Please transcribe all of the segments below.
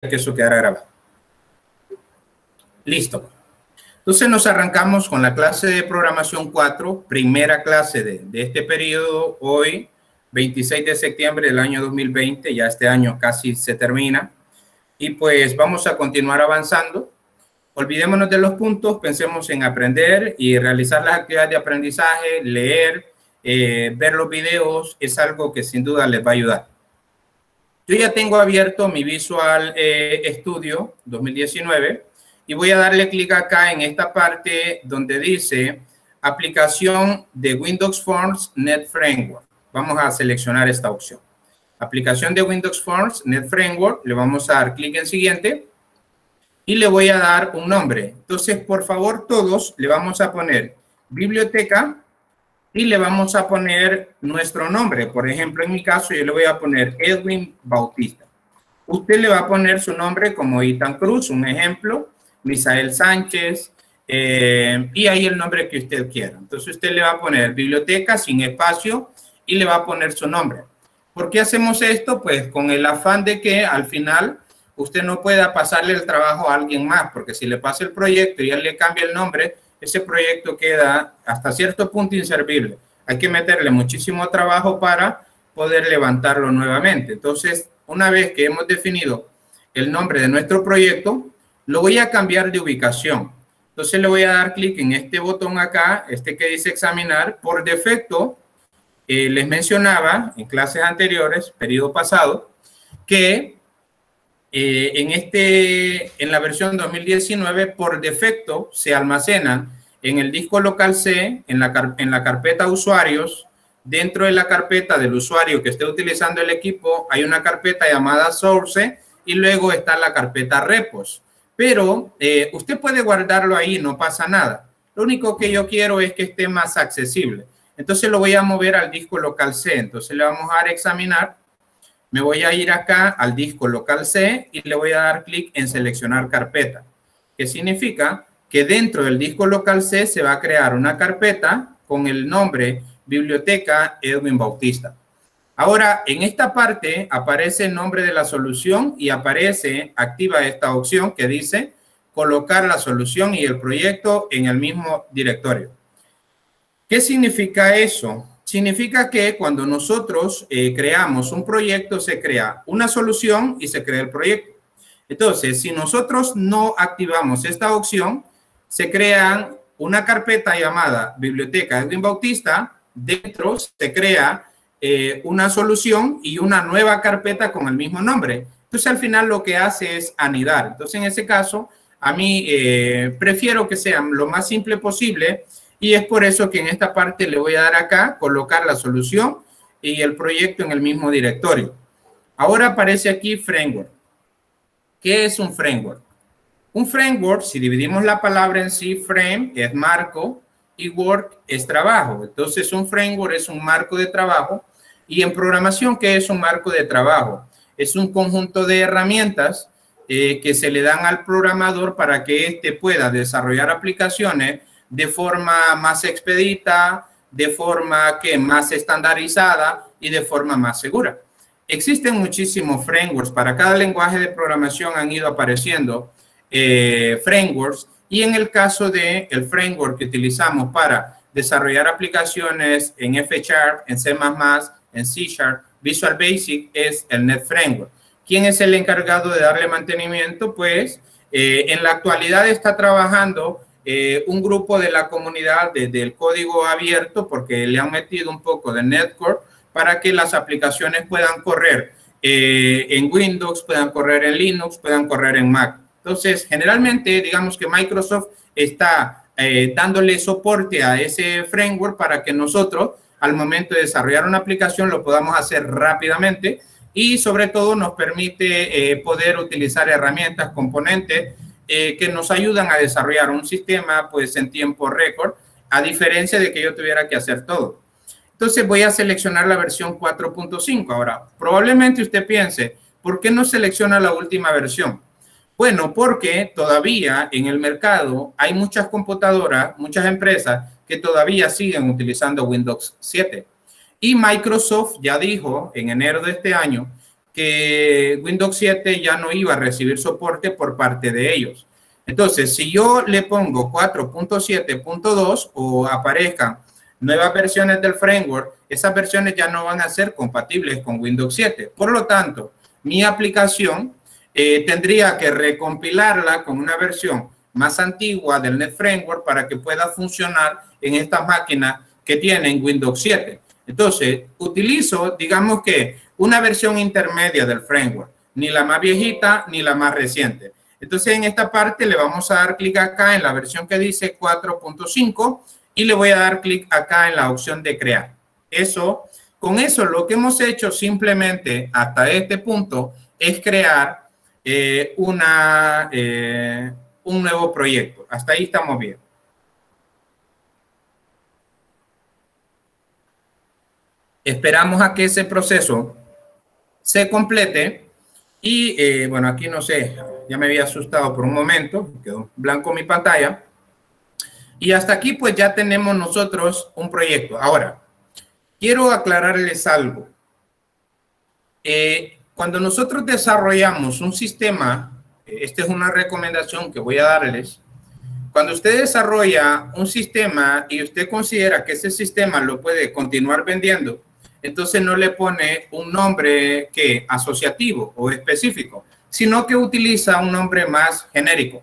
que eso quedara grabado. Listo. Entonces nos arrancamos con la clase de programación 4, primera clase de este periodo, hoy, 26 de septiembre del año 2020, ya este año casi se termina, y pues vamos a continuar avanzando. Olvidémonos de los puntos, pensemos en aprender y realizar las actividades de aprendizaje, leer, ver los videos, es algo que sin duda les va a ayudar. Yo ya tengo abierto mi Visual Studio 2019 y voy a darle clic acá en esta parte donde dice aplicación de Windows Forms Net Framework. Vamos a seleccionar esta opción. Aplicación de Windows Forms Net Framework, le vamos a dar clic en siguiente y le voy a dar un nombre. Entonces, por favor, todos le vamos a poner biblioteca y le vamos a poner nuestro nombre. Por ejemplo, en mi caso, yo le voy a poner Edwin Bautista. Usted le va a poner su nombre como Ethan Cruz, un ejemplo, Misael Sánchez, y ahí el nombre que usted quiera. Entonces, usted le va a poner biblioteca sin espacio y le va a poner su nombre. ¿Por qué hacemos esto? Pues con el afán de que al final usted no pueda pasarle el trabajo a alguien más, porque si le pasa el proyecto y él le cambia el nombre, ese proyecto queda hasta cierto punto inservible. Hay que meterle muchísimo trabajo para poder levantarlo nuevamente. Entonces, una vez que hemos definido el nombre de nuestro proyecto, lo voy a cambiar de ubicación. Entonces, le voy a dar clic en este botón acá, este que dice examinar. Por defecto, les mencionaba en clases anteriores, periodo pasado, que en la versión 2019, por defecto, se almacenan en el disco local C, en la carpeta usuarios. Dentro de la carpeta del usuario que esté utilizando el equipo, hay una carpeta llamada Source y luego está la carpeta Repos. Pero usted puede guardarlo ahí, no pasa nada. Lo único que yo quiero es que esté más accesible. Entonces lo voy a mover al disco local C. Entonces le vamos a dar a examinar. Me voy a ir acá al disco local C y le voy a dar clic en seleccionar carpeta, que significa que dentro del disco local C se va a crear una carpeta con el nombre Biblioteca Edwin Bautista. Ahora, en esta parte aparece el nombre de la solución y aparece activa esta opción que dice colocar la solución y el proyecto en el mismo directorio. ¿Qué significa eso? Significa que cuando nosotros creamos un proyecto, se crea una solución y se crea el proyecto. Entonces, si nosotros no activamos esta opción, se crea una carpeta llamada Biblioteca Edwin Bautista. Dentro se crea una solución y una nueva carpeta con el mismo nombre. Entonces, al final lo que hace es anidar. Entonces, en ese caso, a mí prefiero que sea lo más simple posible. Y es por eso que en esta parte le voy a dar acá, colocar la solución y el proyecto en el mismo directorio. Ahora aparece aquí framework. ¿Qué es un framework? Un framework, si dividimos la palabra en sí, frame es marco y work es trabajo. Entonces, un framework es un marco de trabajo. Y en programación, ¿qué es un marco de trabajo? Es un conjunto de herramientas que se le dan al programador para que éste pueda desarrollar aplicaciones de forma más expedita, de forma que más estandarizada y de forma más segura. Existen muchísimos frameworks. Para cada lenguaje de programación han ido apareciendo frameworks. Y en el caso del framework que utilizamos para desarrollar aplicaciones en F#, en C++, en C#, Visual Basic, es el Net Framework. ¿Quién es el encargado de darle mantenimiento? Pues en la actualidad está trabajando un grupo de la comunidad del código abierto, porque le han metido un poco de Netcore para que las aplicaciones puedan correr en Windows, puedan correr en Linux, puedan correr en Mac. Entonces, generalmente, digamos que Microsoft está dándole soporte a ese framework para que nosotros, al momento de desarrollar una aplicación, lo podamos hacer rápidamente y, sobre todo, nos permite poder utilizar herramientas, componentes, que nos ayudan a desarrollar un sistema pues en tiempo récord, a diferencia de que yo tuviera que hacer todo. Entonces voy a seleccionar la versión 4.5. Ahora, probablemente usted piense, ¿por qué no selecciona la última versión? Bueno, porque todavía en el mercado hay muchas computadoras, muchas empresas que todavía siguen utilizando Windows 7. Y Microsoft ya dijo en enero de este año que Windows 7 ya no iba a recibir soporte por parte de ellos. Entonces, si yo le pongo 4.7.2 o aparezcan nuevas versiones del framework, esas versiones ya no van a ser compatibles con Windows 7. Por lo tanto, mi aplicación tendría que recompilarla con una versión más antigua del Net Framework para que pueda funcionar en estas máquinas que tienen Windows 7. Entonces, utilizo, digamos que, una versión intermedia del framework, ni la más viejita ni la más reciente. Entonces, en esta parte le vamos a dar clic acá en la versión que dice 4.5 y le voy a dar clic acá en la opción de crear. Con eso lo que hemos hecho simplemente hasta este punto es crear un nuevo proyecto. Hasta ahí estamos bien. Esperamos a que ese proceso se complete y bueno, aquí no sé, ya me había asustado por un momento, quedó blanco mi pantalla. Y hasta aquí pues ya tenemos nosotros un proyecto. Ahora, quiero aclararles algo. Cuando nosotros desarrollamos un sistema, esta es una recomendación que voy a darles. Cuando usted desarrolla un sistema y usted considera que ese sistema lo puede continuar vendiendo, entonces no le pone un nombre que asociativo o específico, sino que utiliza un nombre más genérico.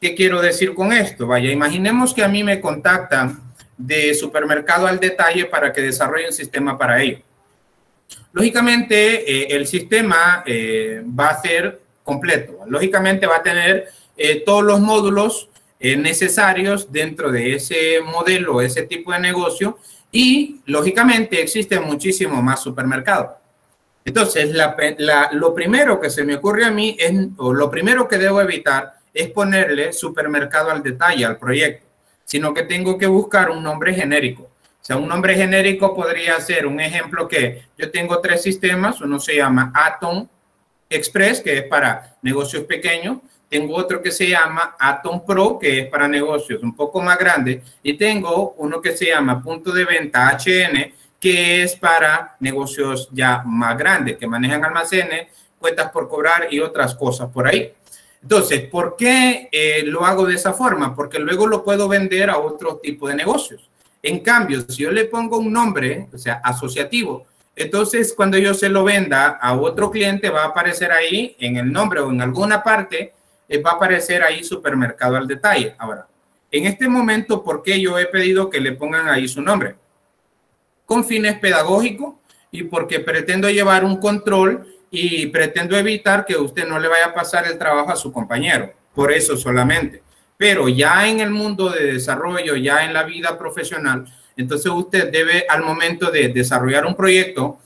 ¿Qué quiero decir con esto? Vaya, imaginemos que a mí me contactan de Supermercado al Detalle para que desarrolle un sistema para ello. Lógicamente, el sistema va a ser completo. Lógicamente, va a tener todos los módulos necesarios dentro de ese modelo, ese tipo de negocio, y lógicamente existen muchísimos más supermercados. Entonces, lo primero que se me ocurre a mí o lo primero que debo evitar es ponerle Supermercado al Detalle al proyecto, sino que tengo que buscar un nombre genérico. O sea, un nombre genérico podría ser un ejemplo que yo tengo 3 sistemas. Uno se llama Atom Express, que es para negocios pequeños. Tengo otro que se llama Atom Pro, que es para negocios un poco más grandes. Y tengo uno que se llama Punto de Venta HN, que es para negocios ya más grandes, que manejan almacenes, cuentas por cobrar y otras cosas por ahí. Entonces, ¿por qué lo hago de esa forma? Porque luego lo puedo vender a otro tipo de negocios. En cambio, si yo le pongo un nombre, o sea, asociativo, entonces cuando yo se lo venda a otro cliente va a aparecer ahí en el nombre o en alguna parte, va a aparecer ahí Supermercado al Detalle. Ahora, en este momento, ¿por qué yo he pedido que le pongan ahí su nombre? Con fines pedagógicos y porque pretendo llevar un control y pretendo evitar que usted no le vaya a pasar el trabajo a su compañero. Por eso solamente. Pero ya en el mundo de desarrollo, ya en la vida profesional, entonces usted debe, al momento de desarrollar un proyecto,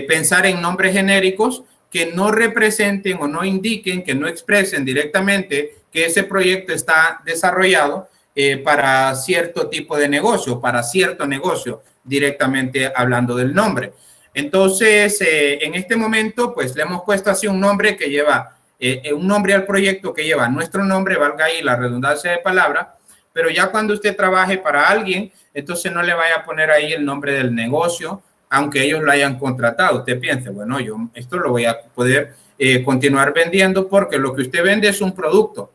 pensar en nombres genéricos que no representen o no indiquen, que no expresen directamente que ese proyecto está desarrollado para cierto tipo de negocio, para cierto negocio, directamente hablando del nombre. Entonces, en este momento, pues le hemos puesto así un nombre que lleva un nombre al proyecto que lleva nuestro nombre, valga ahí la redundancia de palabra, pero ya cuando usted trabaje para alguien, entonces no le vaya a poner ahí el nombre del negocio, aunque ellos lo hayan contratado. Usted piense, bueno, yo esto lo voy a poder continuar vendiendo porque lo que usted vende es un producto.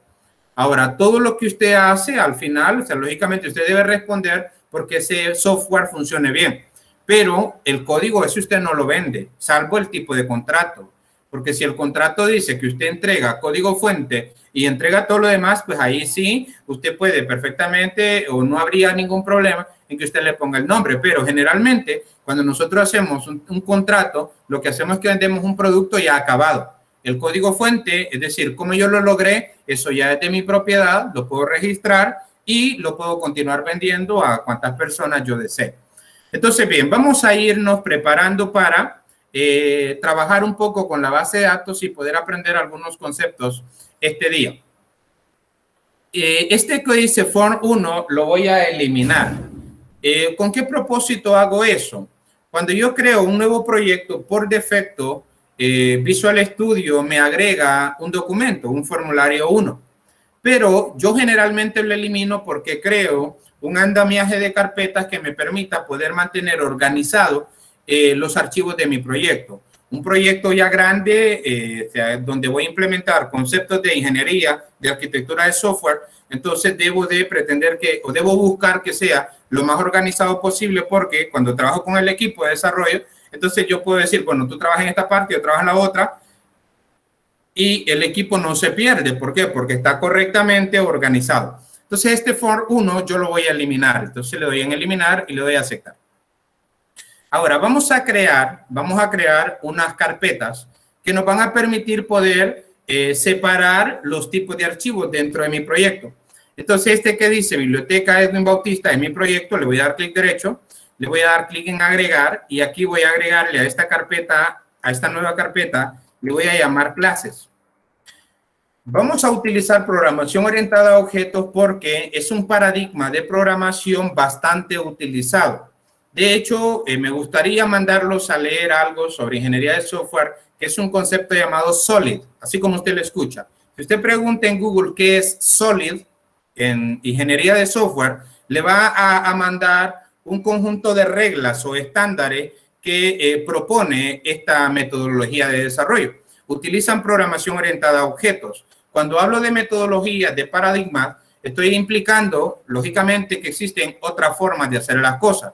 Ahora, todo lo que usted hace al final, o sea, lógicamente usted debe responder porque ese software funcione bien, pero el código ese usted no lo vende, salvo el tipo de contrato. Porque si el contrato dice que usted entrega código fuente y entrega todo lo demás, pues ahí sí, usted puede perfectamente o no habría ningún problema en que usted le ponga el nombre. Pero generalmente, cuando nosotros hacemos un contrato, lo que hacemos es que vendemos un producto ya acabado. El código fuente, es decir, cómo yo lo logré, eso ya es de mi propiedad, lo puedo registrar y lo puedo continuar vendiendo a cuantas personas yo desee. Entonces, bien, vamos a irnos preparando para trabajar un poco con la base de datos y poder aprender algunos conceptos este día. Este que dice Form 1 lo voy a eliminar. ¿Con qué propósito hago eso? Cuando yo creo un nuevo proyecto, por defecto, Visual Studio me agrega un documento, un formulario 1. Pero yo generalmente lo elimino porque creo un andamiaje de carpetas que me permita poder mantener organizado los archivos de mi proyecto. un proyecto ya grande, o sea, donde voy a implementar conceptos de ingeniería, de arquitectura de software, entonces debo de pretender que, o debo buscar que sea lo más organizado posible, porque cuando trabajo con el equipo de desarrollo, entonces yo puedo decir, bueno, tú trabajas en esta parte, yo trabajo en la otra, y el equipo no se pierde. ¿Por qué? Porque está correctamente organizado. Entonces, este for 1 yo lo voy a eliminar. Entonces, le doy en eliminar y le doy a aceptar. Ahora, vamos a crear unas carpetas que nos van a permitir poder separar los tipos de archivos dentro de mi proyecto. Entonces, este que dice Biblioteca Edwin Bautista en mi proyecto, le voy a dar clic derecho, le voy a dar clic en agregar y aquí voy a agregarle a esta carpeta, a esta nueva carpeta, le voy a llamar clases. Vamos a utilizar programación orientada a objetos porque es un paradigma de programación bastante utilizado. De hecho, me gustaría mandarlos a leer algo sobre ingeniería de software, que es un concepto llamado SOLID, así como usted lo escucha. Si usted pregunta en Google qué es SOLID en ingeniería de software, le va a mandar un conjunto de reglas o estándares que propone esta metodología de desarrollo. Utilizan programación orientada a objetos. Cuando hablo de metodologías, de paradigmas, estoy implicando, lógicamente, que existen otras formas de hacer las cosas.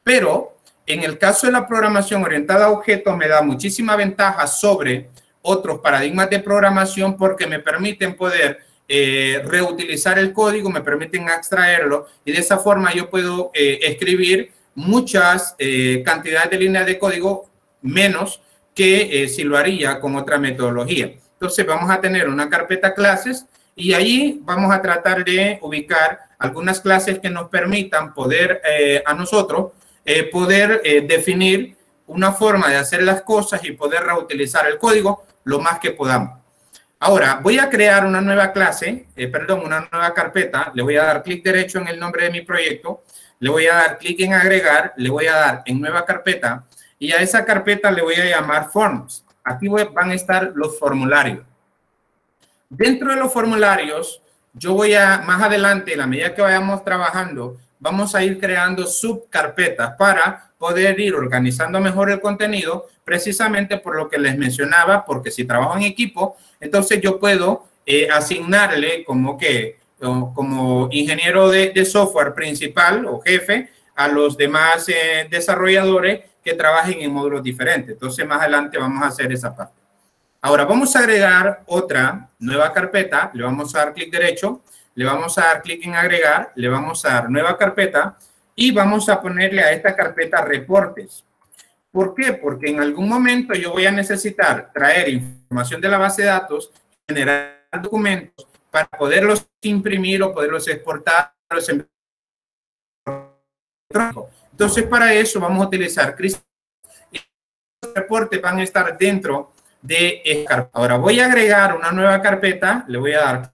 Pero en el caso de la programación orientada a objetos, me da muchísima ventaja sobre otros paradigmas de programación porque me permiten poder reutilizar el código, me permiten extraerlo y de esa forma yo puedo escribir muchas cantidades de líneas de código menos que si lo haría con otra metodología. Entonces vamos a tener una carpeta clases y ahí vamos a tratar de ubicar algunas clases que nos permitan poder a nosotros poder definir una forma de hacer las cosas y poder reutilizar el código lo más que podamos. Ahora voy a crear una nueva clase, una nueva carpeta. Le voy a dar clic derecho en el nombre de mi proyecto, le voy a dar clic en agregar, le voy a dar en nueva carpeta y a esa carpeta le voy a llamar forms. Aquí van a estar los formularios. Dentro de los formularios, yo voy a, más adelante, a la medida que vayamos trabajando, vamos a ir creando subcarpetas para poder ir organizando mejor el contenido, precisamente por lo que les mencionaba, porque si trabajo en equipo, entonces yo puedo asignarle como ingeniero de software principal o jefe a los demás desarrolladores que trabajen en módulos diferentes. Entonces, más adelante vamos a hacer esa parte. Ahora, vamos a agregar otra nueva carpeta. Le vamos a dar clic derecho, le vamos a dar clic en agregar, le vamos a dar nueva carpeta y vamos a ponerle a esta carpeta reportes. ¿Por qué? Porque en algún momento yo voy a necesitar traer información de la base de datos, generar documentos para poderlos imprimir o poderlos exportar. Entonces, para eso vamos a utilizar Crystal. Y los reportes van a estar dentro de esta carpeta. Ahora voy a agregar una nueva carpeta, le voy a dar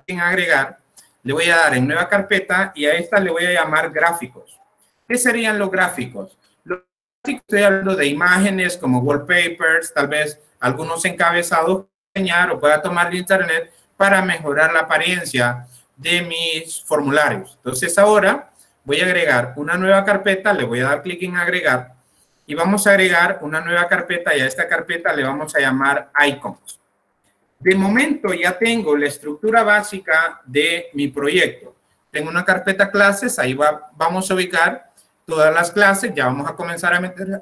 en agregar, le voy a dar en nueva carpeta y a esta le voy a llamar gráficos. ¿Qué serían los gráficos? Los gráficos, estoy hablando de imágenes como wallpapers, tal vez algunos encabezados enseñar o pueda tomar de internet para mejorar la apariencia de mis formularios. Entonces ahora voy a agregar una nueva carpeta, le voy a dar clic en agregar y vamos a agregar una nueva carpeta y a esta carpeta le vamos a llamar icons. De momento ya tengo la estructura básica de mi proyecto. Tengo una carpeta clases, ahí vamos a ubicar todas las clases, ya vamos a comenzar a meter.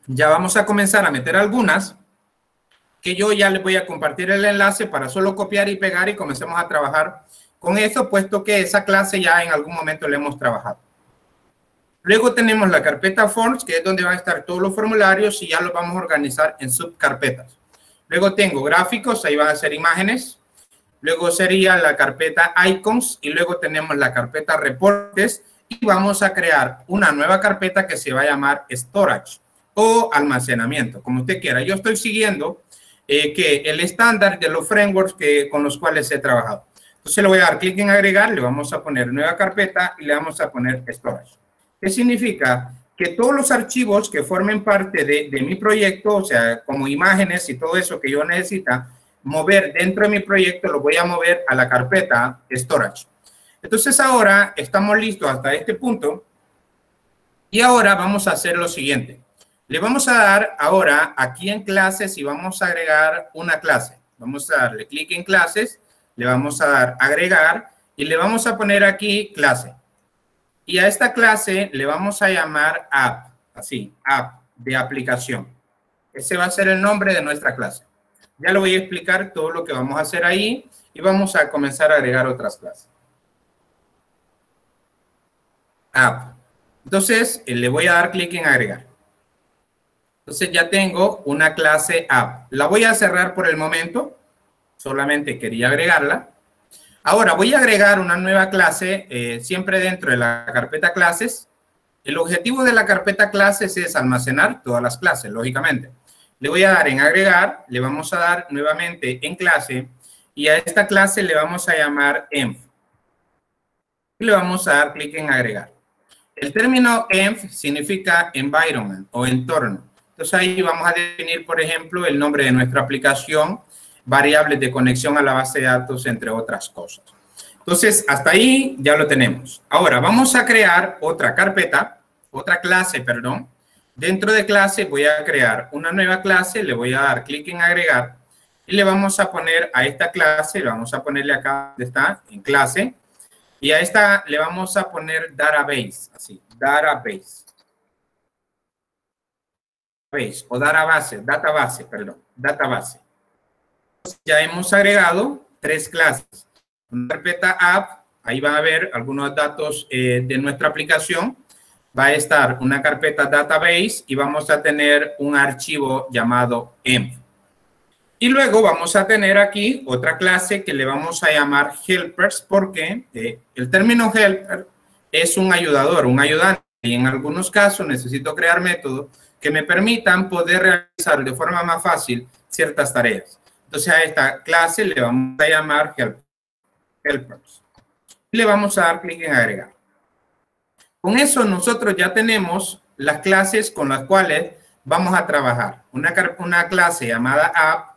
Ya vamos a comenzar a meter algunas que yo ya les voy a compartir el enlace para solo copiar y pegar y comencemos a trabajar con eso, puesto que esa clase ya en algún momento le hemos trabajado. Luego tenemos la carpeta Forms, que es donde van a estar todos los formularios y ya los vamos a organizar en subcarpetas. Luego tengo gráficos, ahí van a ser imágenes. Luego sería la carpeta Icons y luego tenemos la carpeta Reportes y vamos a crear una nueva carpeta que se va a llamar Storage o almacenamiento, como usted quiera. Yo estoy siguiendo que el estándar de los frameworks con los cuales he trabajado. Entonces le voy a dar clic en agregar, le vamos a poner nueva carpeta y le vamos a poner Storage. ¿Qué significa? Que todos los archivos que formen parte de mi proyecto, o sea, como imágenes y todo eso que yo necesita mover dentro de mi proyecto, lo voy a mover a la carpeta Storage. Entonces ahora estamos listos hasta este punto y ahora vamos a hacer lo siguiente. Le vamos a dar ahora aquí en clases y vamos a agregar una clase. Vamos a darle clic en clases, le vamos a dar agregar y le vamos a poner aquí clase. Y a esta clase le vamos a llamar app, así, app de aplicación. Ese va a ser el nombre de nuestra clase. Ya le voy a explicar todo lo que vamos a hacer ahí y vamos a comenzar a agregar otras clases. App. Entonces, le voy a dar clic en agregar. Entonces ya tengo una clase app. La voy a cerrar por el momento. Solamente quería agregarla. Ahora voy a agregar una nueva clase siempre dentro de la carpeta clases. El objetivo de la carpeta clases es almacenar todas las clases, lógicamente. Le voy a dar en agregar, le vamos a dar nuevamente en clase y a esta clase le vamos a llamar env. Y le vamos a dar clic en agregar. El término env significa environment o entorno. Entonces ahí vamos a definir, por ejemplo, el nombre de nuestra aplicación, variables de conexión a la base de datos, entre otras cosas. Entonces, hasta ahí ya lo tenemos. Ahora, vamos a crear otra carpeta, otra clase, perdón. Dentro de clase voy a crear una nueva clase, le voy a dar clic en agregar y le vamos a poner a esta clase, le vamos a ponerle acá donde está, en clase, y a esta le vamos a poner database, así, database. O database, perdón, database. Ya hemos agregado 3 clases. Una carpeta app, ahí van a ver algunos datos de nuestra aplicación. Va a estar una carpeta database y vamos a tener un archivo llamado env. Y luego vamos a tener aquí otra clase que le vamos a llamar helpers porque el término helper es un ayudador, un ayudante. Y en algunos casos necesito crear métodos que me permitan poder realizar de forma más fácil ciertas tareas. Entonces a esta clase le vamos a llamar helpers. Y le vamos a dar clic en agregar. Con eso nosotros ya tenemos las clases con las cuales vamos a trabajar. Una clase llamada app,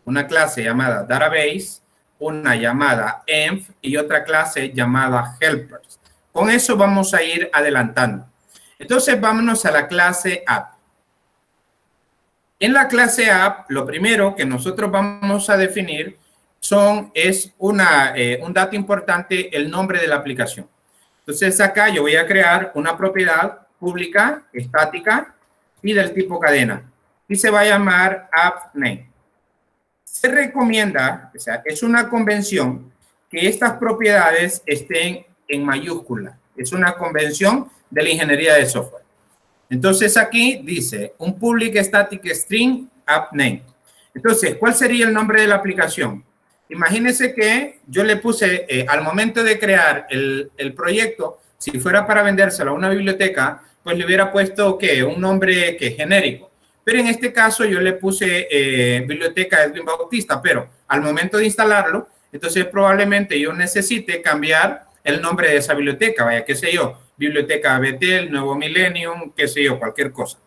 una clase llamada database, una llamada env y otra clase llamada helpers. Con eso vamos a ir adelantando. Entonces vámonos a la clase app. En la clase app, lo primero que nosotros vamos a definir es un dato importante, el nombre de la aplicación. Entonces acá yo voy a crear una propiedad pública, estática y del tipo cadena. Y se va a llamar app name. Se recomienda, o sea, es una convención que estas propiedades estén en mayúscula. Es una convención de la ingeniería de software. Entonces aquí dice un public static string app name. Entonces, ¿cuál sería el nombre de la aplicación? Imagínense que yo le puse, al momento de crear el proyecto, si fuera para vendérselo a una biblioteca, pues le hubiera puesto ¿qué? Un nombre que genérico. Pero en este caso yo le puse Biblioteca Edwin Bautista, pero al momento de instalarlo, entonces probablemente yo necesite cambiar el nombre de esa biblioteca, vaya, qué sé yo, Biblioteca Betel, Nuevo Millennium, qué sé yo, cualquier cosa.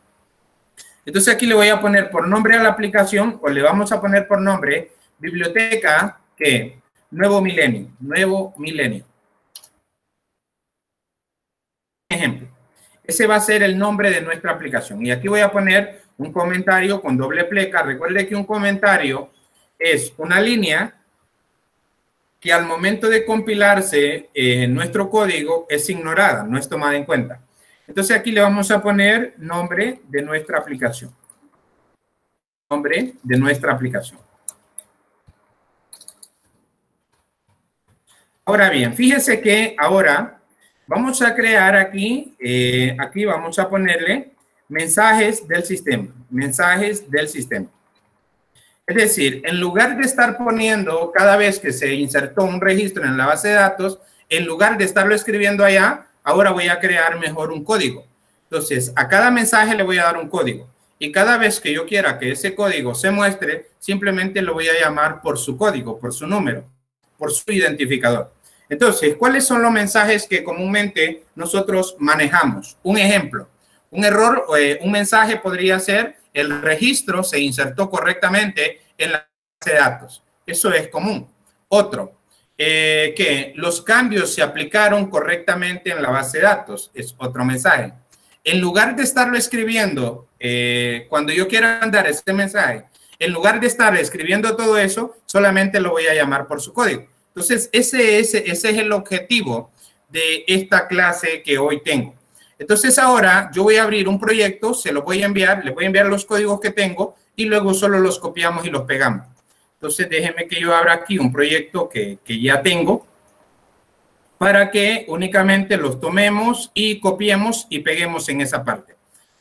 Entonces aquí le voy a poner por nombre a la aplicación, o le vamos a poner por nombre Biblioteca, ¿qué? Nuevo Millennium, Nuevo Millennium. Ejemplo, ese va a ser el nombre de nuestra aplicación. Y aquí voy a poner un comentario con doble pleca. Recuerde que un comentario es una línea que al momento de compilarse nuestro código es ignorada, no es tomada en cuenta. Entonces aquí le vamos a poner nombre de nuestra aplicación. Nombre de nuestra aplicación. Ahora bien, fíjese que ahora vamos a crear aquí, aquí vamos a ponerle mensajes del sistema. Mensajes del sistema. Es decir, en lugar de estar poniendo cada vez que se insertó un registro en la base de datos, en lugar de estarlo escribiendo allá, ahora voy a crear mejor un código. Entonces, a cada mensaje le voy a dar un código. Y cada vez que yo quiera que ese código se muestre, simplemente lo voy a llamar por su código, por su número, por su identificador. Entonces, ¿cuáles son los mensajes que comúnmente nosotros manejamos? Un ejemplo, un error, un mensaje podría ser el registro se insertó correctamente en la base de datos. Eso es común. Otro, que los cambios se aplicaron correctamente en la base de datos. Es otro mensaje. En lugar de estarlo escribiendo, cuando yo quiera mandar este mensaje, en lugar de estar escribiendo todo eso, solamente lo voy a llamar por su código. Entonces, ese es el objetivo de esta clase que hoy tengo. Entonces, ahora yo voy a abrir un proyecto, se lo voy a enviar, les voy a enviar los códigos que tengo y luego solo los copiamos y los pegamos. Entonces, déjenme que yo abra aquí un proyecto que ya tengo para que únicamente los tomemos y copiemos y peguemos en esa parte.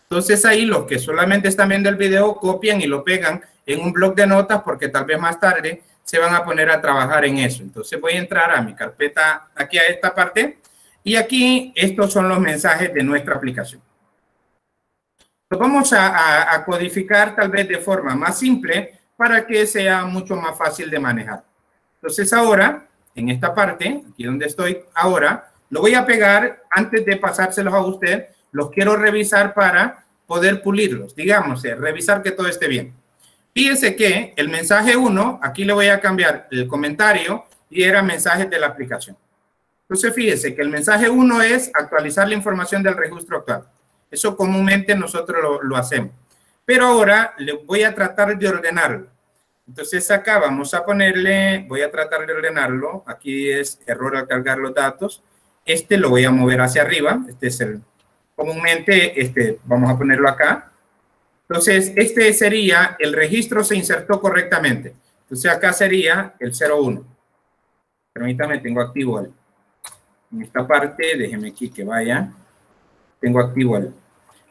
Entonces, ahí los que solamente están viendo el video copian y lo pegan en un bloc de notas porque tal vez más tarde se van a poner a trabajar en eso. Entonces, voy a entrar a mi carpeta, aquí a esta parte, y aquí estos son los mensajes de nuestra aplicación. Los vamos a codificar tal vez de forma más simple para que sea mucho más fácil de manejar. Entonces ahora, en esta parte, aquí donde estoy ahora, lo voy a pegar antes de pasárselos a usted. Los quiero revisar para poder pulirlos, digamos, revisar que todo esté bien. Fíjese que el mensaje 1, aquí le voy a cambiar el comentario y era mensajes de la aplicación. Entonces fíjese que el mensaje 1 es actualizar la información del registro actual. Eso comúnmente nosotros lo hacemos. Pero ahora le voy a tratar de ordenarlo. Entonces acá vamos a ponerle, voy a tratar de ordenarlo. Aquí es error al cargar los datos. Este lo voy a mover hacia arriba. Este es el, comúnmente, vamos a ponerlo acá. Entonces, este sería, el registro se insertó correctamente. Entonces acá sería el 01. Permítame, tengo activo en esta parte, déjeme aquí que vaya. Tengo activo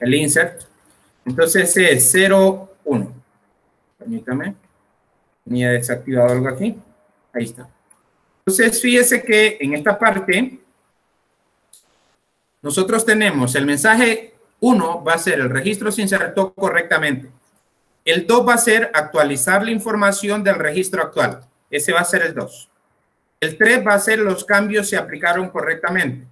el insert. Entonces es 01. Permítame. Tenía desactivado algo aquí. Ahí está. Entonces fíjese que en esta parte nosotros tenemos el mensaje 1 va a ser el registro se insertó correctamente. El 2 va a ser actualizar la información del registro actual. Ese va a ser el 2. El 3 va a ser los cambios se aplicaron correctamente.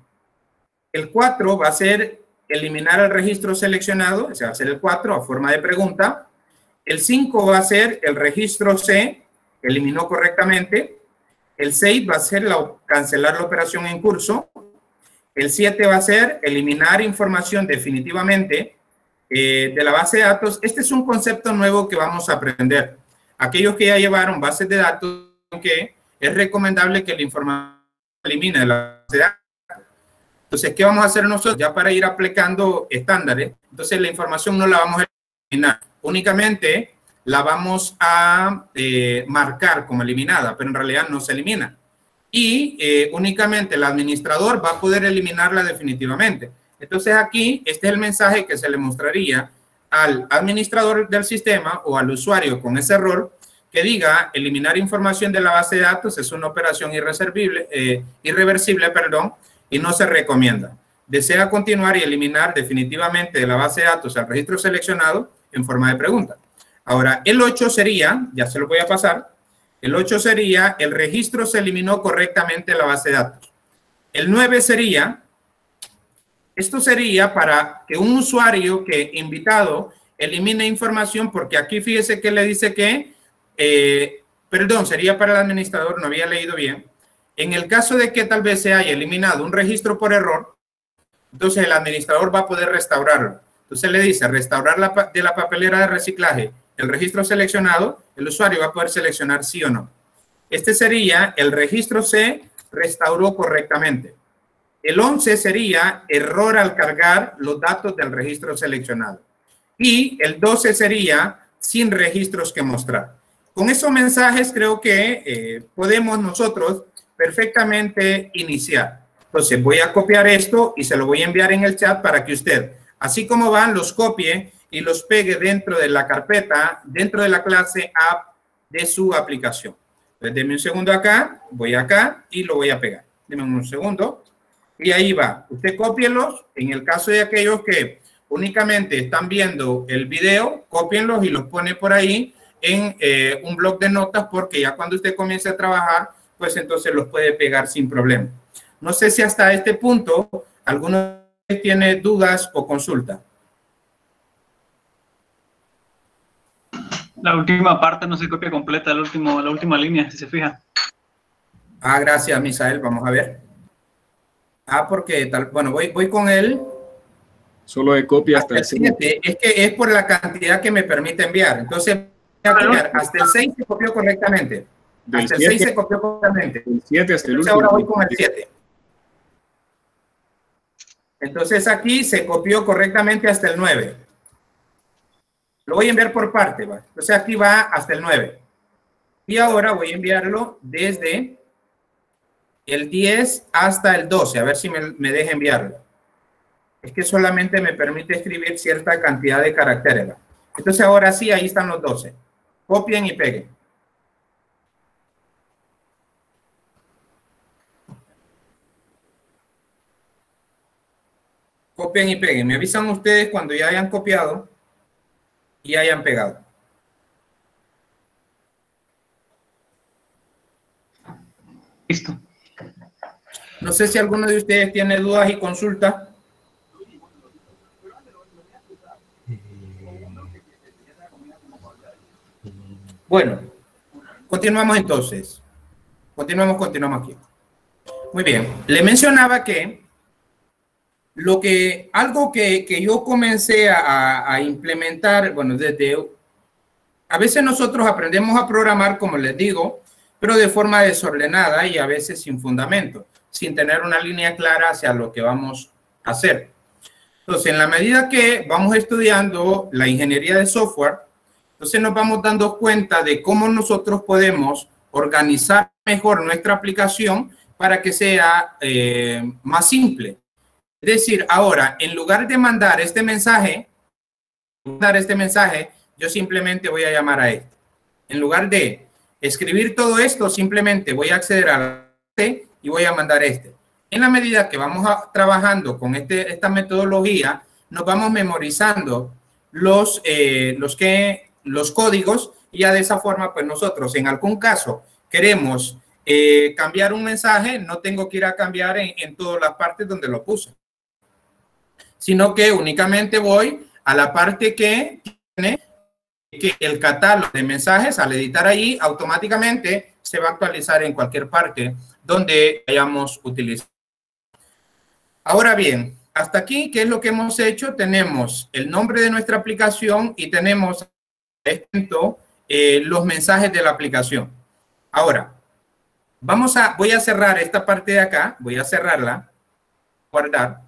El 4 va a ser eliminar el registro seleccionado, ese va a ser el 4 a forma de pregunta. El 5 va a ser el registro C, eliminó correctamente. El 6 va a ser cancelar la operación en curso. El 7 va a ser eliminar información definitivamente de la base de datos. Este es un concepto nuevo que vamos a aprender. Aquellos que ya llevaron bases de datos, que es recomendable que la información se elimine de la base de datos. Entonces, ¿qué vamos a hacer nosotros? Ya para ir aplicando estándares, entonces la información no la vamos a eliminar. Únicamente la vamos a marcar como eliminada, pero en realidad no se elimina. Y únicamente el administrador va a poder eliminarla definitivamente. Entonces aquí, este es el mensaje que se le mostraría al administrador del sistema o al usuario con ese error que diga eliminar información de la base de datos es una operación irreversible, y no se recomienda. Desea continuar y eliminar definitivamente de la base de datos al registro seleccionado en forma de pregunta. Ahora, el 8 sería, ya se lo voy a pasar, el 8 sería el registro se eliminó correctamente de la base de datos. El 9 sería, esto sería para que un usuario que invitado elimine información, porque aquí fíjese que le dice que, sería para el administrador, no había leído bien. En el caso de que tal vez se haya eliminado un registro por error, entonces el administrador va a poder restaurarlo. Entonces le dice restaurar de la papelera de reciclaje el registro seleccionado, el usuario va a poder seleccionar sí o no. Este sería el registro se restauró correctamente. El 11 sería error al cargar los datos del registro seleccionado. Y el 12 sería sin registros que mostrar. Con esos mensajes creo que podemos nosotros perfectamente iniciar. Entonces voy a copiar esto y se lo voy a enviar en el chat para que usted, así como van, los copie y los pegue dentro de la carpeta, dentro de la clase app de su aplicación. Entonces, denme un segundo acá, voy acá y lo voy a pegar. Denme un segundo y ahí va. Usted cópielos. En el caso de aquellos que únicamente están viendo el video, cópienlos y los pone por ahí en un bloc de notas, porque ya cuando usted comience a trabajar, pues entonces los puede pegar sin problema. No sé si hasta este punto alguno tiene dudas o consulta. La última parte no se copia completa, la última línea, si se fija. Ah, gracias, Misael. Vamos a ver. Ah, porque tal, bueno, voy con él. Solo de copia hasta el 7. Es que es por la cantidad que me permite enviar. Entonces, voy a copiar. Hasta el 6 se copió correctamente. Hasta el 6 se copió correctamente. El 7 hasta el último. Ahora voy con el 7. Entonces, aquí se copió correctamente hasta el 9. Lo voy a enviar por parte, ¿va? Entonces, aquí va hasta el 9. Y ahora voy a enviarlo desde el 10 hasta el 12. A ver si me deja enviarlo. Es que solamente me permite escribir cierta cantidad de caracteres, ¿va? Entonces, ahora sí, ahí están los 12. Copien y peguen. Copien y peguen. Me avisan ustedes cuando ya hayan copiado y hayan pegado. Listo. No sé si alguno de ustedes tiene dudas y consultas. Bueno, continuamos entonces. Continuamos aquí. Muy bien. Le mencionaba que algo que yo comencé a implementar, bueno, a veces nosotros aprendemos a programar, como les digo, pero de forma desordenada y a veces sin fundamento, sin tener una línea clara hacia lo que vamos a hacer. Entonces, en la medida que vamos estudiando la ingeniería de software, entonces nos vamos dando cuenta de cómo nosotros podemos organizar mejor nuestra aplicación para que sea más simple. Es decir, ahora, en lugar de mandar este mensaje, yo simplemente voy a llamar a este. En lugar de escribir todo esto, simplemente voy a acceder a este y voy a mandar este. En la medida que vamos trabajando con esta metodología, nos vamos memorizando los códigos y ya de esa forma, pues nosotros en algún caso queremos cambiar un mensaje, no tengo que ir a cambiar en todas las partes donde lo puse, sino que únicamente voy a la parte que tiene que el catálogo de mensajes. Al editar allí, automáticamente se va a actualizar en cualquier parte donde hayamos utilizado. Ahora bien, hasta aquí, ¿qué es lo que hemos hecho? Tenemos el nombre de nuestra aplicación y tenemos los mensajes de la aplicación. Ahora, voy a cerrar esta parte de acá, voy a cerrarla, guardar,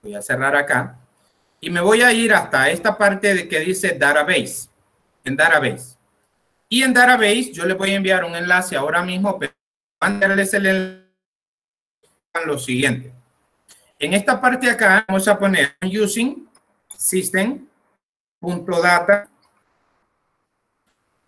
voy a cerrar acá y me voy a ir hasta esta parte de que dice Database, en Database. Y en Database yo le voy a enviar un enlace ahora mismo, pero mandarles el enlace a lo siguiente. En esta parte de acá vamos a poner using system.data.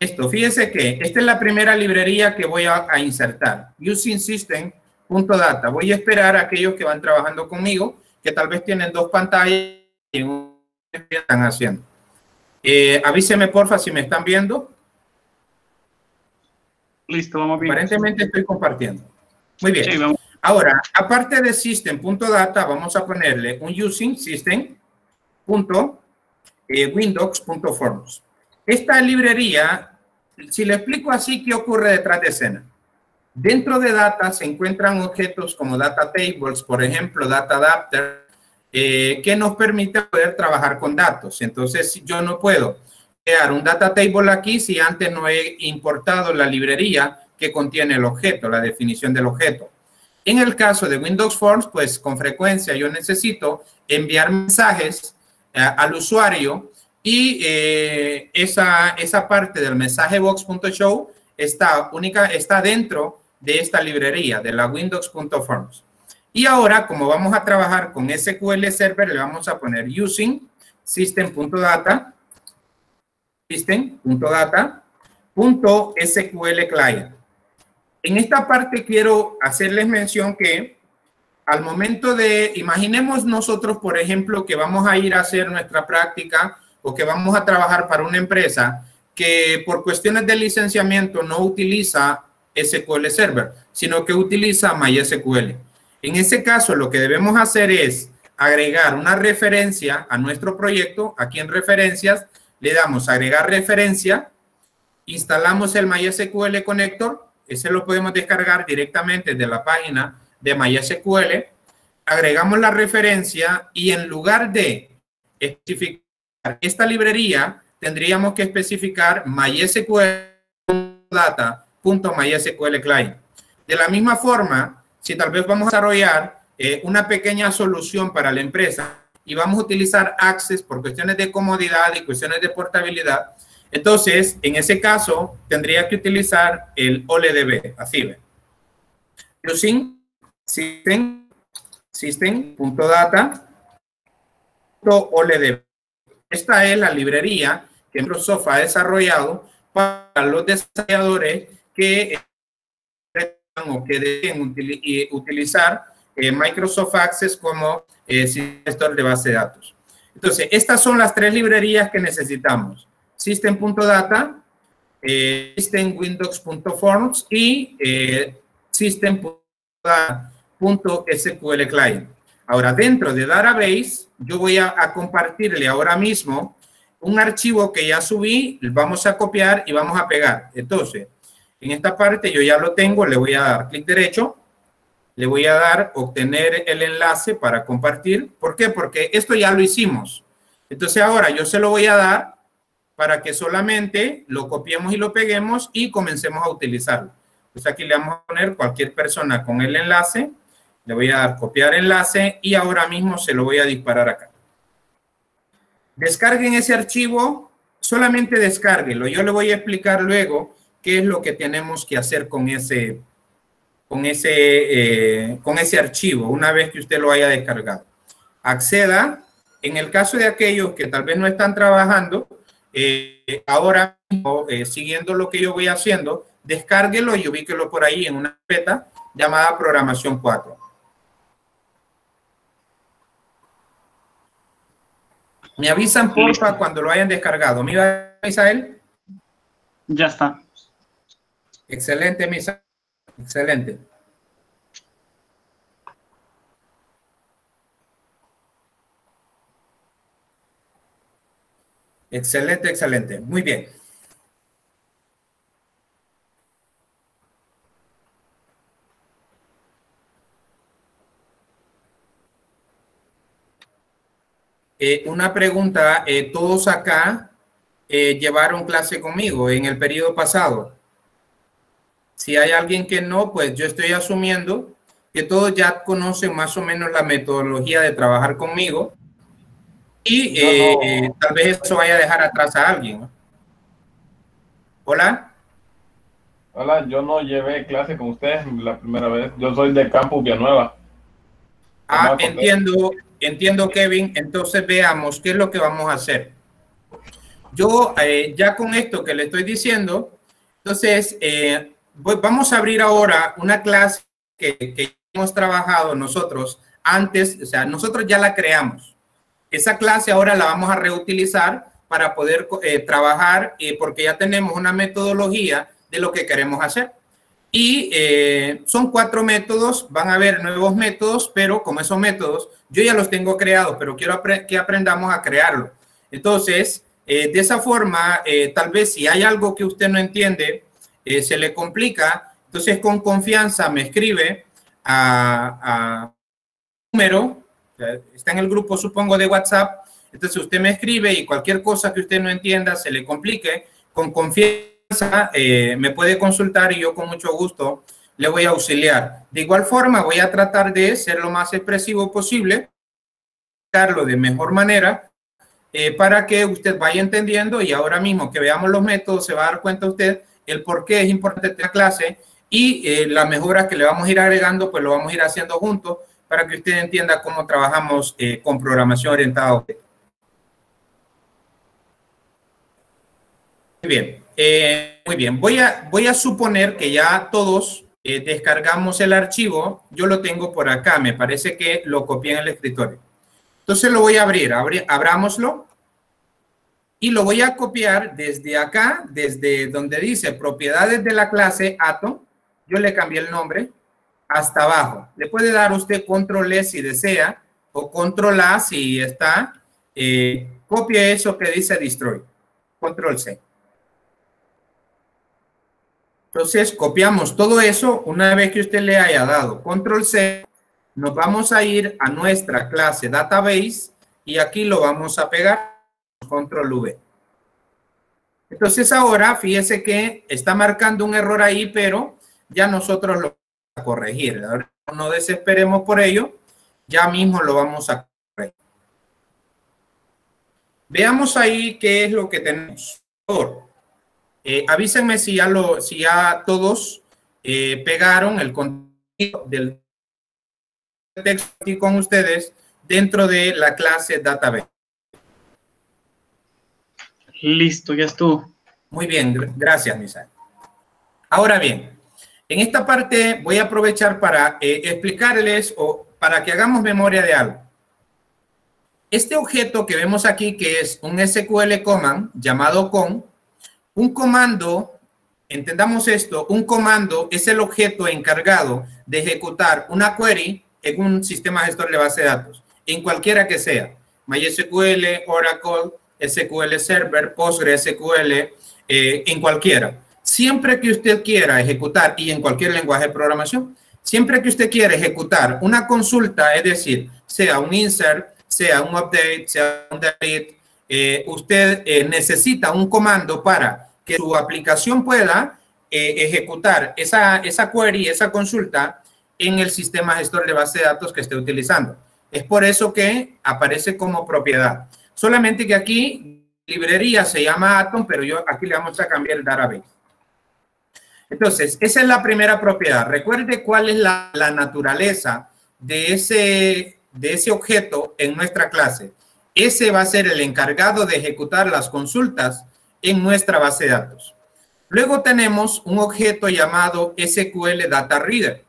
Esto, fíjense que esta es la primera librería que voy a insertar. Using system.data. Voy a esperar a aquellos que van trabajando conmigo, que tal vez tienen dos pantallas y están haciendo. Avíseme, porfa, si me están viendo. Listo, vamos bien. Aparentemente estoy compartiendo. Muy bien. Sí, vamos. Ahora, aparte de system.data, vamos a ponerle un using system.windows.forms. Esta librería, si le explico así, ¿qué ocurre detrás de escena? Dentro de data se encuentran objetos como data tables, por ejemplo, data adapter, que nos permite poder trabajar con datos. Entonces, yo no puedo crear un data table aquí si antes no he importado la librería que contiene el objeto, la definición del objeto. En el caso de Windows Forms, pues con frecuencia yo necesito enviar mensajes al usuario y esa parte del mensaje box.show está dentro de esta librería de la windows.forms. Y ahora, como vamos a trabajar con SQL Server, le vamos a poner using system.data .SQL client. En esta parte quiero hacerles mención que al momento de, imaginemos nosotros, por ejemplo, que vamos a ir a hacer nuestra práctica o que vamos a trabajar para una empresa que por cuestiones de licenciamiento no utiliza SQL Server, sino que utiliza MySQL. En ese caso, lo que debemos hacer es agregar una referencia a nuestro proyecto. Aquí en referencias le damos agregar referencia, instalamos el MySQL Connector ese lo podemos descargar directamente de la página de MySQL. Agregamos la referencia y en lugar de especificar esta librería, tendríamos que especificar mysql.data.mysql client. De la misma forma, si tal vez vamos a desarrollar una pequeña solución para la empresa y vamos a utilizar Access por cuestiones de comodidad y cuestiones de portabilidad, entonces, en ese caso, tendría que utilizar el OLDB, así ve. Using system.data.oldb. Esta es la librería que Microsoft ha desarrollado para los desarrolladores que deben utilizar Microsoft Access como gestor de base de datos. Entonces, estas son las tres librerías que necesitamos. System.data, system.windows.forms y system.data.sql client. Ahora, dentro de Database, yo voy a compartirle ahora mismo un archivo que ya subí, vamos a copiar y vamos a pegar. Entonces, en esta parte yo ya lo tengo, le voy a dar clic derecho, le voy a dar obtener el enlace para compartir. ¿Por qué? Porque esto ya lo hicimos. Entonces, ahora yo se lo voy a dar para que solamente lo copiemos y lo peguemos y comencemos a utilizarlo. Pues aquí le vamos a poner cualquier persona con el enlace. Le voy a dar copiar enlace y ahora mismo se lo voy a disparar acá. Descarguen ese archivo, solamente descárguenlo. Yo le voy a explicar luego qué es lo que tenemos que hacer con ese archivo una vez que usted lo haya descargado. Acceda. En el caso de aquellos que tal vez no están trabajando, ahora mismo, siguiendo lo que yo voy haciendo, descárguelo y ubíquelo por ahí en una carpeta llamada Programación 4. Me avisan, porfa, cuando lo hayan descargado. ¿Mira, Misael? Ya está. Excelente, Misael. Excelente. Excelente, excelente. Muy bien. Una pregunta. Todos acá llevaron clase conmigo en el periodo pasado. Si hay alguien que no, pues yo estoy asumiendo que todos ya conocen más o menos la metodología de trabajar conmigo. Y tal vez eso vaya a dejar atrás a alguien, ¿no? Hola. Hola, yo no llevé clase con ustedes la primera vez. Yo soy de Campus Villanueva. Ah, entiendo, Kevin. Entonces veamos qué es lo que vamos a hacer. Yo ya con esto que le estoy diciendo, entonces vamos a abrir ahora una clase que hemos trabajado nosotros antes, o sea, nosotros ya la creamos. Esa clase ahora la vamos a reutilizar para poder trabajar porque ya tenemos una metodología de lo que queremos hacer. Y son 4 métodos, van a haber nuevos métodos, pero como esos métodos yo ya los tengo creados, pero quiero que aprendamos a crearlos. Entonces, de esa forma, tal vez si hay algo que usted no entiende, se le complica, entonces con confianza me escribe a número. Está en el grupo, supongo, de WhatsApp. Entonces usted me escribe y cualquier cosa que usted no entienda, se le complique, con confianza me puede consultar y yo con mucho gusto le voy a auxiliar. De igual forma, voy a tratar de ser lo más expresivo posible, explicarlo de mejor manera para que usted vaya entendiendo y ahora mismo que veamos los métodos se va a dar cuenta usted el por qué es importante esta clase y las mejoras que le vamos a ir agregando, pues lo vamos a ir haciendo juntos para que usted entienda cómo trabajamos con programación orientada a objetos. Muy bien, muy bien. Voy a suponer que ya todos descargamos el archivo. Yo lo tengo por acá, me parece que lo copié en el escritorio. Entonces lo voy a abrir, abrámoslo. Y lo voy a copiar desde acá, desde donde dice propiedades de la clase Atom. Yo le cambié el nombre. Hasta abajo. Le puede dar usted control E si desea o control A si está. Copie eso que dice destroy. Control C. Entonces, copiamos todo eso. Una vez que usted le haya dado control C, nos vamos a ir a nuestra clase database y aquí lo vamos a pegar, control V. Entonces ahora, fíjese que está marcando un error ahí, pero ya nosotros lo vamos a corregir. Ahora no desesperemos por ello, ya mismo lo vamos a corregir. Veamos ahí qué es lo que tenemos. Avísenme si ya todos pegaron el contenido del texto aquí con ustedes dentro de la clase database. Listo, ya estuvo. Muy bien, gracias, Misael. Ahora bien, en esta parte voy a aprovechar para explicarles o para que hagamos memoria de algo. Este objeto que vemos aquí, que es un SQL command llamado con, un comando, entendamos esto, un comando es el objeto encargado de ejecutar una query en un sistema gestor de base de datos, en cualquiera que sea, MySQL, Oracle, SQL Server, PostgreSQL, en cualquiera. Siempre que usted quiera ejecutar, y en cualquier lenguaje de programación, siempre que usted quiera ejecutar una consulta, es decir, sea un insert, sea un update, sea un delete, usted necesita un comando para que su aplicación pueda ejecutar esa query, esa consulta en el sistema gestor de base de datos que esté utilizando. Es por eso que aparece como propiedad. Solamente que aquí librería se llama Atom, pero yo aquí le vamos a cambiar el database. Entonces, esa es la primera propiedad. Recuerde cuál es la naturaleza de ese objeto en nuestra clase. Ese va a ser el encargado de ejecutar las consultas en nuestra base de datos. Luego tenemos un objeto llamado SQL Data Reader.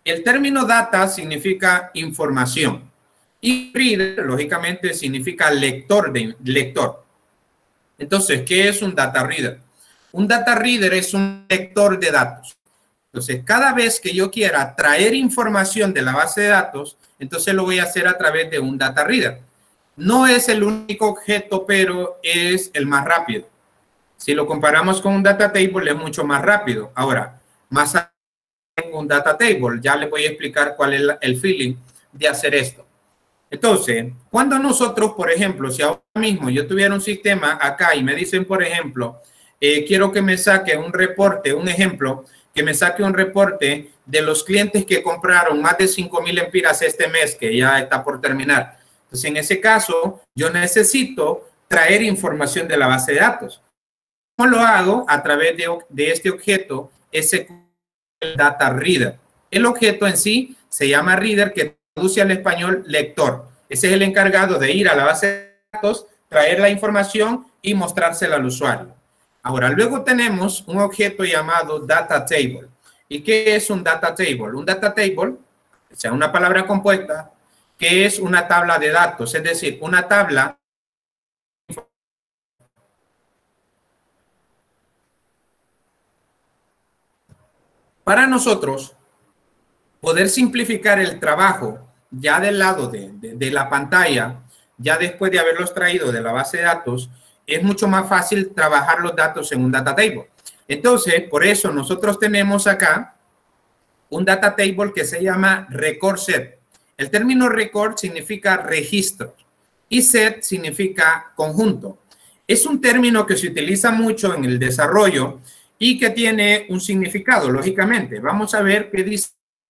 El término data significa información y reader, lógicamente, significa lector. Entonces, ¿qué es un data reader? Un data reader es un lector de datos. Entonces, cada vez que yo quiera traer información de la base de datos, entonces lo voy a hacer a través de un data reader. No es el único objeto, pero es el más rápido. Si lo comparamos con un data table, es mucho más rápido. Ahora, más adelante, un data table, ya les voy a explicar cuál es el feeling de hacer esto. Entonces, cuando nosotros, por ejemplo, si ahora mismo yo tuviera un sistema acá y me dicen, por ejemplo, quiero que me saque un reporte, un ejemplo, que me saque un reporte de los clientes que compraron más de 5,000 empiras este mes, que ya está por terminar. Entonces, en ese caso, yo necesito traer información de la base de datos. ¿Cómo lo hago? A través de este objeto, SQL Data Reader. El objeto en sí se llama Reader, que traduce al español lector. Ese es el encargado de ir a la base de datos, traer la información y mostrársela al usuario. Ahora, luego tenemos un objeto llamado Data Table. ¿Y qué es un Data Table? Un Data Table, o sea, una palabra compuesta, que es una tabla de datos, es decir, una tabla. Para nosotros poder simplificar el trabajo ya del lado de la pantalla, ya después de haberlos traído de la base de datos, es mucho más fácil trabajar los datos en un data table. Entonces, por eso nosotros tenemos acá un data table que se llama record set. El término record significa registro y set significa conjunto. Es un término que se utiliza mucho en el desarrollo y que tiene un significado, lógicamente. Vamos a ver qué dice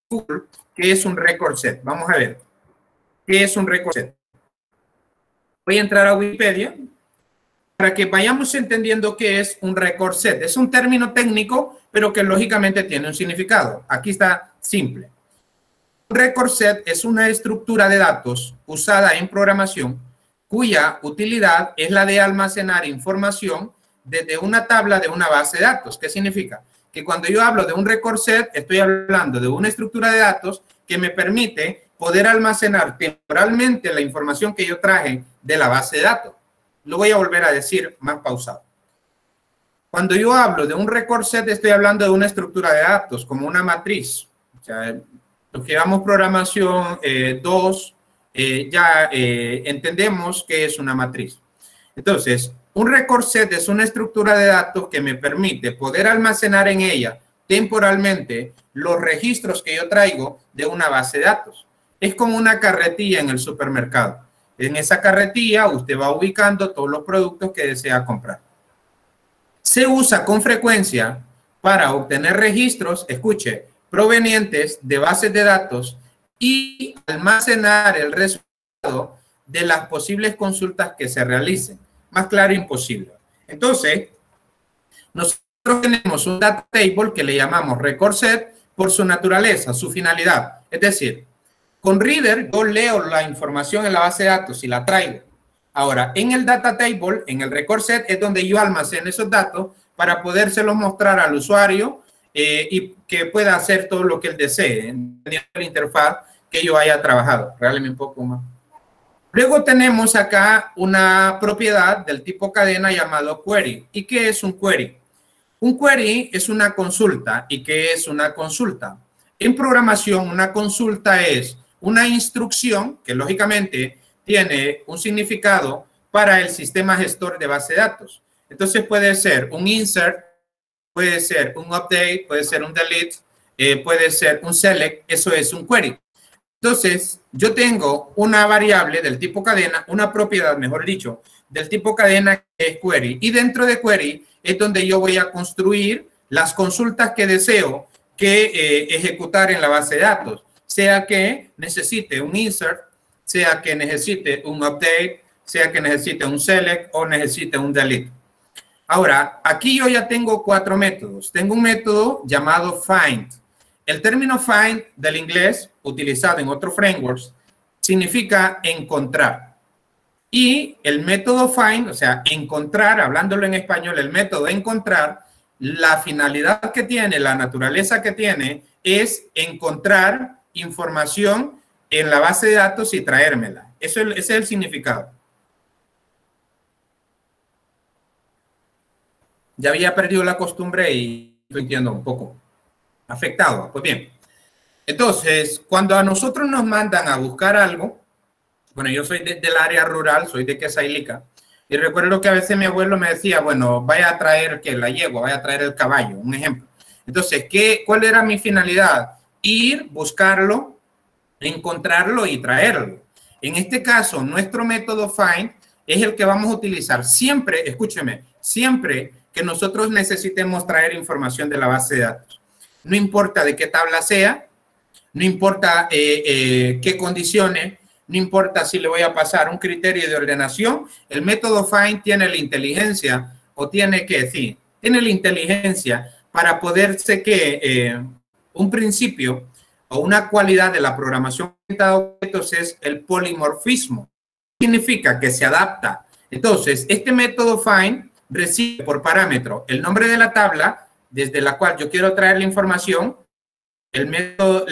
Google, qué es un record set. Vamos a ver qué es un record set. Voy a entrar a Wikipedia para que vayamos entendiendo qué es un record set. Es un término técnico, pero que lógicamente tiene un significado. Aquí está simple. Un record set es una estructura de datos usada en programación cuya utilidad es la de almacenar información desde una tabla de una base de datos. ¿Qué significa? Que cuando yo hablo de un record set, estoy hablando de una estructura de datos que me permite poder almacenar temporalmente la información que yo traje de la base de datos. Lo voy a volver a decir más pausado. Cuando yo hablo de un record set, estoy hablando de una estructura de datos, como una matriz. O sea, los que llevamos programación 2, ya entendemos qué es una matriz. Entonces, Un record set es una estructura de datos que me permite poder almacenar en ella temporalmente los registros que yo traigo de una base de datos. Es como una carretilla en el supermercado. En esa carretilla usted va ubicando todos los productos que desea comprar. Se usa con frecuencia para obtener registros, escuche, provenientes de bases de datos y almacenar el resultado de las posibles consultas que se realicen. Más claro, imposible. Entonces, nosotros tenemos un data table que le llamamos record set por su naturaleza, su finalidad. Es decir, con Reader yo leo la información en la base de datos y la traigo. Ahora, en el data table, en el record set, es donde yo almaceno esos datos para podérselos mostrar al usuario y que pueda hacer todo lo que él desee en la interfaz que yo haya trabajado. Regáleme un poco más. Luego tenemos acá una propiedad del tipo cadena llamado query. ¿Y qué es un query? Un query es una consulta. ¿Y qué es una consulta? En programación, una consulta es una instrucción que lógicamente tiene un significado para el sistema gestor de base de datos. Entonces puede ser un insert, puede ser un update, puede ser un delete, puede ser un select. Eso es un query. Entonces, yo tengo una variable del tipo cadena, una propiedad, mejor dicho, del tipo cadena que es query. Y dentro de query es donde yo voy a construir las consultas que deseo que ejecutar en la base de datos. Sea que necesite un insert, sea que necesite un update, sea que necesite un select o necesite un delete. Ahora, aquí yo ya tengo 4 métodos. Tengo un método llamado find. El término find del inglés, utilizado en otros frameworks, significa encontrar. Y el método find, o sea, encontrar, hablándolo en español, el método encontrar, la finalidad que tiene, la naturaleza que tiene, es encontrar información en la base de datos y traérmela. Ese es el significado. Ya había perdido la costumbre y estoy entiendo un poco afectado. Pues bien, entonces, cuando a nosotros nos mandan a buscar algo, bueno, yo soy del área rural, soy de Quesailica, y recuerdo que a veces mi abuelo me decía, bueno, vaya a traer que la yegua, vaya a traer el caballo, un ejemplo. Entonces, ¿cuál era mi finalidad? Ir, buscarlo, encontrarlo y traerlo. En este caso, nuestro método find es el que vamos a utilizar siempre, escúcheme, siempre que nosotros necesitemos traer información de la base de datos. No importa de qué tabla sea, no importa qué condiciones, no importa si le voy a pasar un criterio de ordenación, el método find tiene la inteligencia, o tiene que decir, tiene la inteligencia para poderse que un principio o una cualidad de la programación orientada a objetos es el polimorfismo. Significa que se adapta. Entonces, este método find recibe por parámetro el nombre de la tabla desde la cual yo quiero traer la información, el método,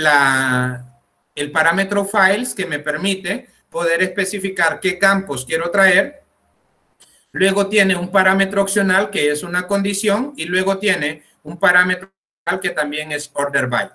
el parámetro files que me permite poder especificar qué campos quiero traer. Luego tiene un parámetro opcional que es una condición y luego tiene un parámetro que también es order by.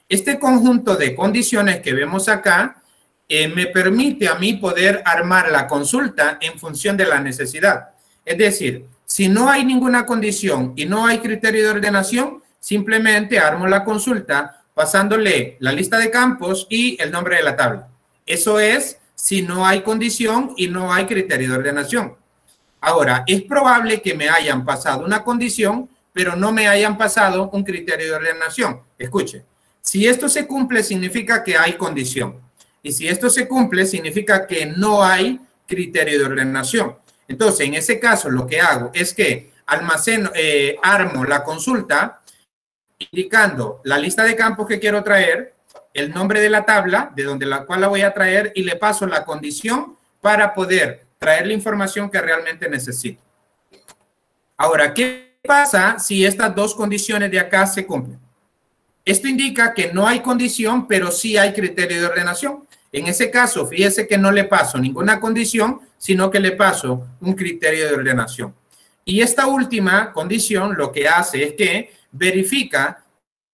Este conjunto de condiciones que vemos acá me permite a mí poder armar la consulta en función de la necesidad. Es decir, si no hay ninguna condición y no hay criterio de ordenación, simplemente armo la consulta pasándole la lista de campos y el nombre de la tabla. Eso es si no hay condición y no hay criterio de ordenación. Ahora, es probable que me hayan pasado una condición, pero no me hayan pasado un criterio de ordenación. Escuche, si esto se cumple, significa que hay condición. Y si esto se cumple, significa que no hay criterio de ordenación. Entonces, en ese caso, lo que hago es que armo la consulta indicando la lista de campos que quiero traer, el nombre de la tabla, de donde la cual la voy a traer, y le paso la condición para poder traer la información que realmente necesito. Ahora, ¿qué pasa si estas dos condiciones de acá se cumplen? Esto indica que no hay condición, pero sí hay criterio de ordenación. En ese caso, fíjese que no le paso ninguna condición, sino que le paso un criterio de ordenación. Y esta última condición lo que hace es que verifica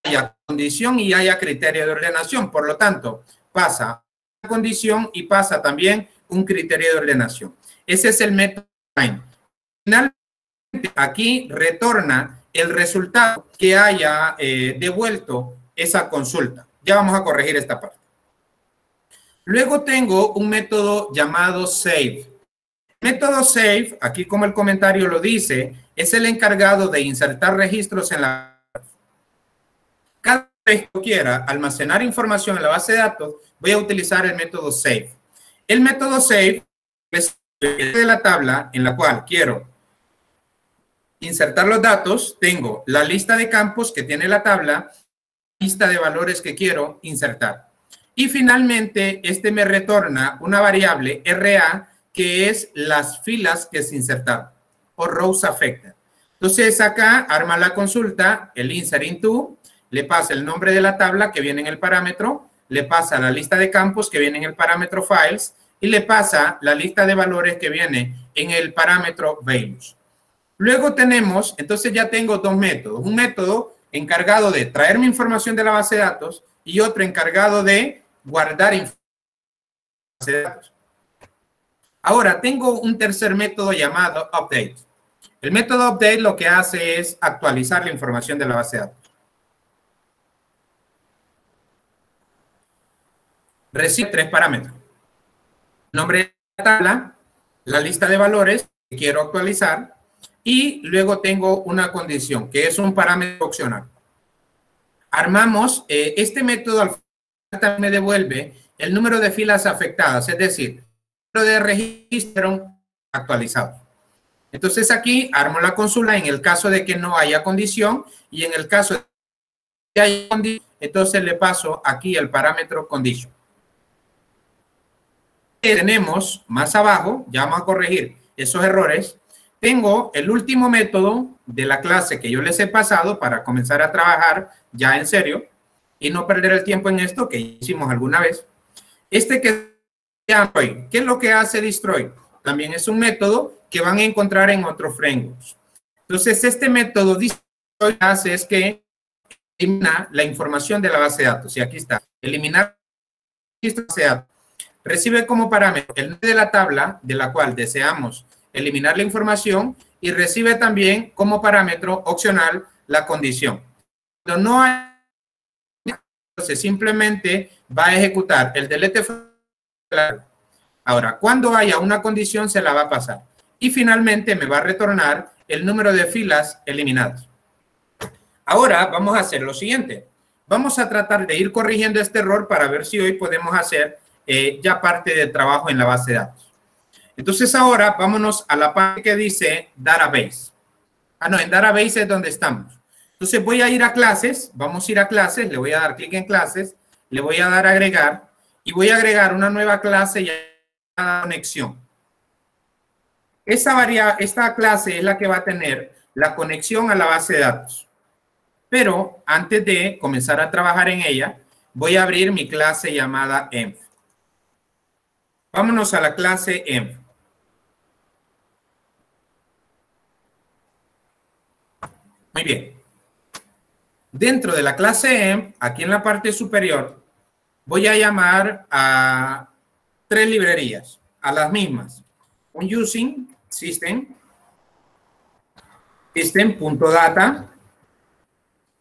que haya condición y haya criterio de ordenación. Por lo tanto, pasa una condición y pasa también un criterio de ordenación. Ese es el método find. Finalmente, aquí retorna el resultado que haya devuelto esa consulta. Ya vamos a corregir esta parte. Luego tengo un método llamado save. El método save, aquí como el comentario lo dice, es el encargado de insertar registros en la... Cada vez que quiera almacenar información en la base de datos, voy a utilizar el método save. El método save es de la tabla en la cual quiero insertar los datos. Tengo la lista de campos que tiene la tabla, lista de valores que quiero insertar. Y finalmente, este me retorna una variable RA, que es las filas que se insertaron, o rows affected. Entonces, acá arma la consulta, el insert into, le pasa el nombre de la tabla que viene en el parámetro, le pasa la lista de campos que viene en el parámetro files, y le pasa la lista de valores que viene en el parámetro values. Luego tenemos, entonces ya tengo dos métodos. Un método encargado de traerme información de la base de datos y otro encargado de guardar información de la base de datos. Ahora, tengo un tercer método llamado update. El método update lo que hace es actualizar la información de la base de datos. Recibe tres parámetros. Nombre de la tabla, la lista de valores que quiero actualizar y luego tengo una condición que es un parámetro opcional. Armamos este método al final me devuelve el número de filas afectadas, es decir, el número de registros actualizados. Entonces aquí armo la consulta en el caso de que no haya condición y en el caso de que haya condición, entonces le paso aquí el parámetro condition. Tenemos más abajo, ya vamos a corregir esos errores. Tengo el último método de la clase que yo les he pasado para comenzar a trabajar ya en serio y no perder el tiempo en esto que hicimos alguna vez. Este que se llama destroy. ¿Qué es lo que hace destroy? También es un método que van a encontrar en otros frameworks. Entonces, este método destroy lo que hace es que elimina la información de la base de datos. Y aquí está, eliminar la base de datos. Recibe como parámetro el nombre de la tabla de la cual deseamos eliminar la información y recibe también como parámetro opcional la condición. Cuando no hay, entonces simplemente va a ejecutar el delete. Ahora, cuando haya una condición se la va a pasar. Y finalmente me va a retornar el número de filas eliminadas. Ahora vamos a hacer lo siguiente. Vamos a tratar de ir corrigiendo este error para ver si hoy podemos hacer ya parte del trabajo en la base de datos. Entonces ahora vámonos a la parte que dice database. No, en database es donde estamos. Entonces voy a ir a clases, vamos a ir a clases, le voy a dar clic en clases, le voy a dar agregar y voy a agregar una nueva clase llamada conexión. Esta clase es la que va a tener la conexión a la base de datos. Pero antes de comenzar a trabajar en ella, voy a abrir mi clase llamada env. Vámonos a la clase env. Muy bien. Dentro de la clase env, aquí en la parte superior, voy a llamar a tres librerías, a las mismas. Un using system.data.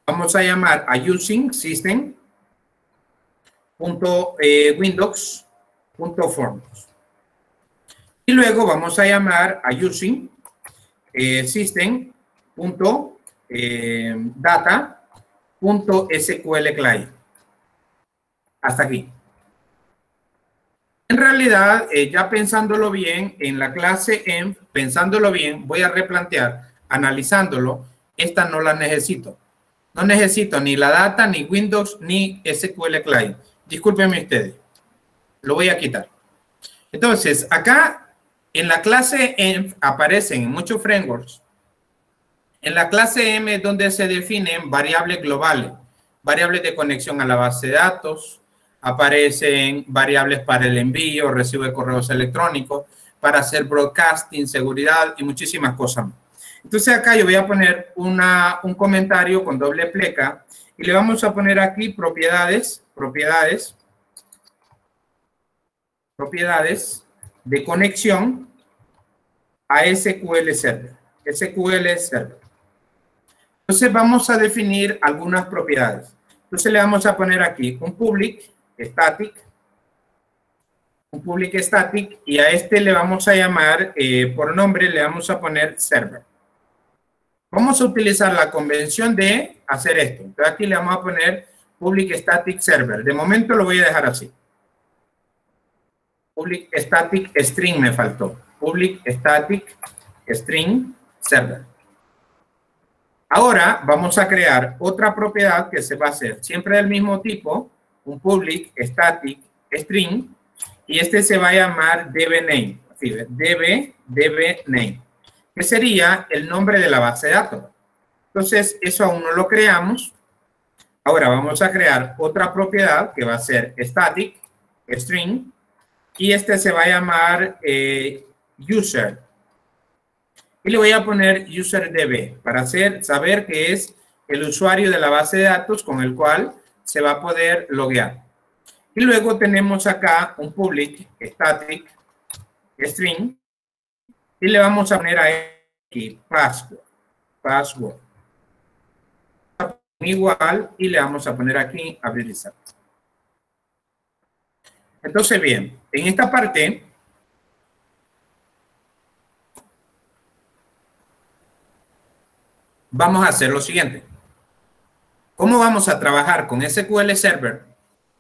Vamos a llamar a using system.windows.forms. Y luego vamos a llamar a using system.data.sql client. Hasta aquí. En realidad, ya pensándolo bien, en la clase env, pensándolo bien, voy a replantear, analizándolo, esta no la necesito. No necesito ni la data, ni Windows, ni SQL Client. Discúlpenme ustedes. Lo voy a quitar. Entonces, acá en la clase env aparecen en muchos frameworks. En la clase M es donde se definen variables globales, variables de conexión a la base de datos, aparecen variables para el envío, recibo de correos electrónicos, para hacer broadcasting, seguridad y muchísimas cosas más. Entonces acá yo voy a poner un comentario con doble pleca y le vamos a poner aquí propiedades de conexión a SQL Server. SQL Server. Entonces vamos a definir algunas propiedades. Entonces le vamos a poner aquí un public static. Un public static y a este le vamos a llamar, por nombre le vamos a poner server. Vamos a utilizar la convención de hacer esto. Entonces aquí le vamos a poner public static server. De momento lo voy a dejar así. Public static string me faltó. Public static string server. Ahora vamos a crear otra propiedad que se va a hacer siempre del mismo tipo, un public static string, y este se va a llamar dbName, dbName, que sería el nombre de la base de datos. Entonces, eso aún no lo creamos. Ahora vamos a crear otra propiedad que va a ser static string, y este se va a llamar user. Y le voy a poner userdb para saber que es el usuario de la base de datos con el cual se va a poder loguear. Y luego tenemos acá un public static string y le vamos a poner aquí password igual y le vamos a poner aquí abrir y cerrar. Entonces bien, en esta parte vamos a hacer lo siguiente. ¿Cómo vamos a trabajar con SQL Server?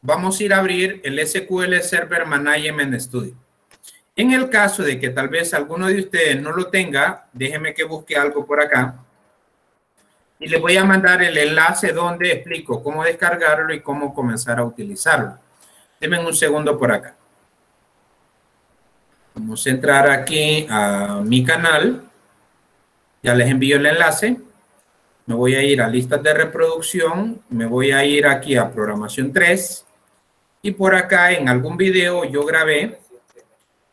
Vamos a ir a abrir el SQL Server Management Studio. En el caso de que tal vez alguno de ustedes no lo tenga, déjenme que busque algo por acá. Y les voy a mandar el enlace donde explico cómo descargarlo y cómo comenzar a utilizarlo. Denme un segundo por acá. Vamos a entrar aquí a mi canal. Ya les envío el enlace. Me voy a ir a listas de reproducción. Me voy a ir aquí a programación 3. Y por acá en algún video yo grabé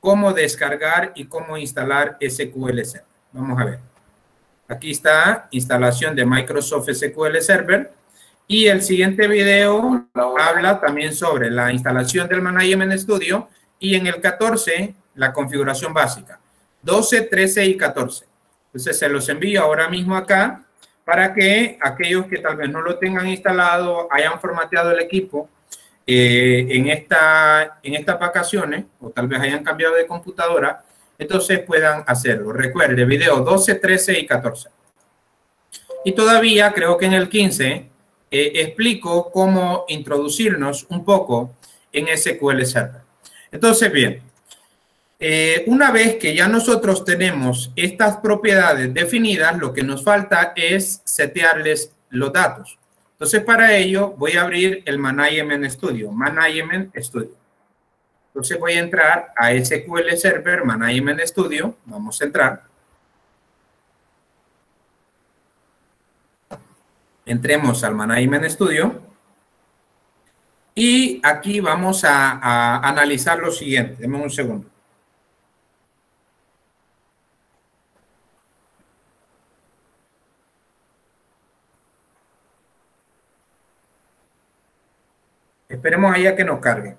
cómo descargar y cómo instalar SQL Server. Vamos a ver. Aquí está instalación de Microsoft SQL Server. Y el siguiente video habla también sobre la instalación del Management Studio. Y en el 14, la configuración básica. 12, 13 y 14. Entonces se los envío ahora mismo acá para que aquellos que tal vez no lo tengan instalado, hayan formateado el equipo en estas vacaciones, o tal vez hayan cambiado de computadora, entonces puedan hacerlo. Recuerde, video 12, 13 y 14. Y todavía creo que en el 15 explico cómo introducirnos un poco en SQL Server. Entonces, bien, una vez que ya nosotros tenemos estas propiedades definidas, lo que nos falta es setearles los datos. Entonces, para ello, voy a abrir el Management Studio. Entonces, voy a entrar a SQL Server Management Studio. Vamos a entrar. Entremos al Management Studio. Y aquí vamos a analizar lo siguiente. Deme un segundo. Esperemos ahí a que nos cargue.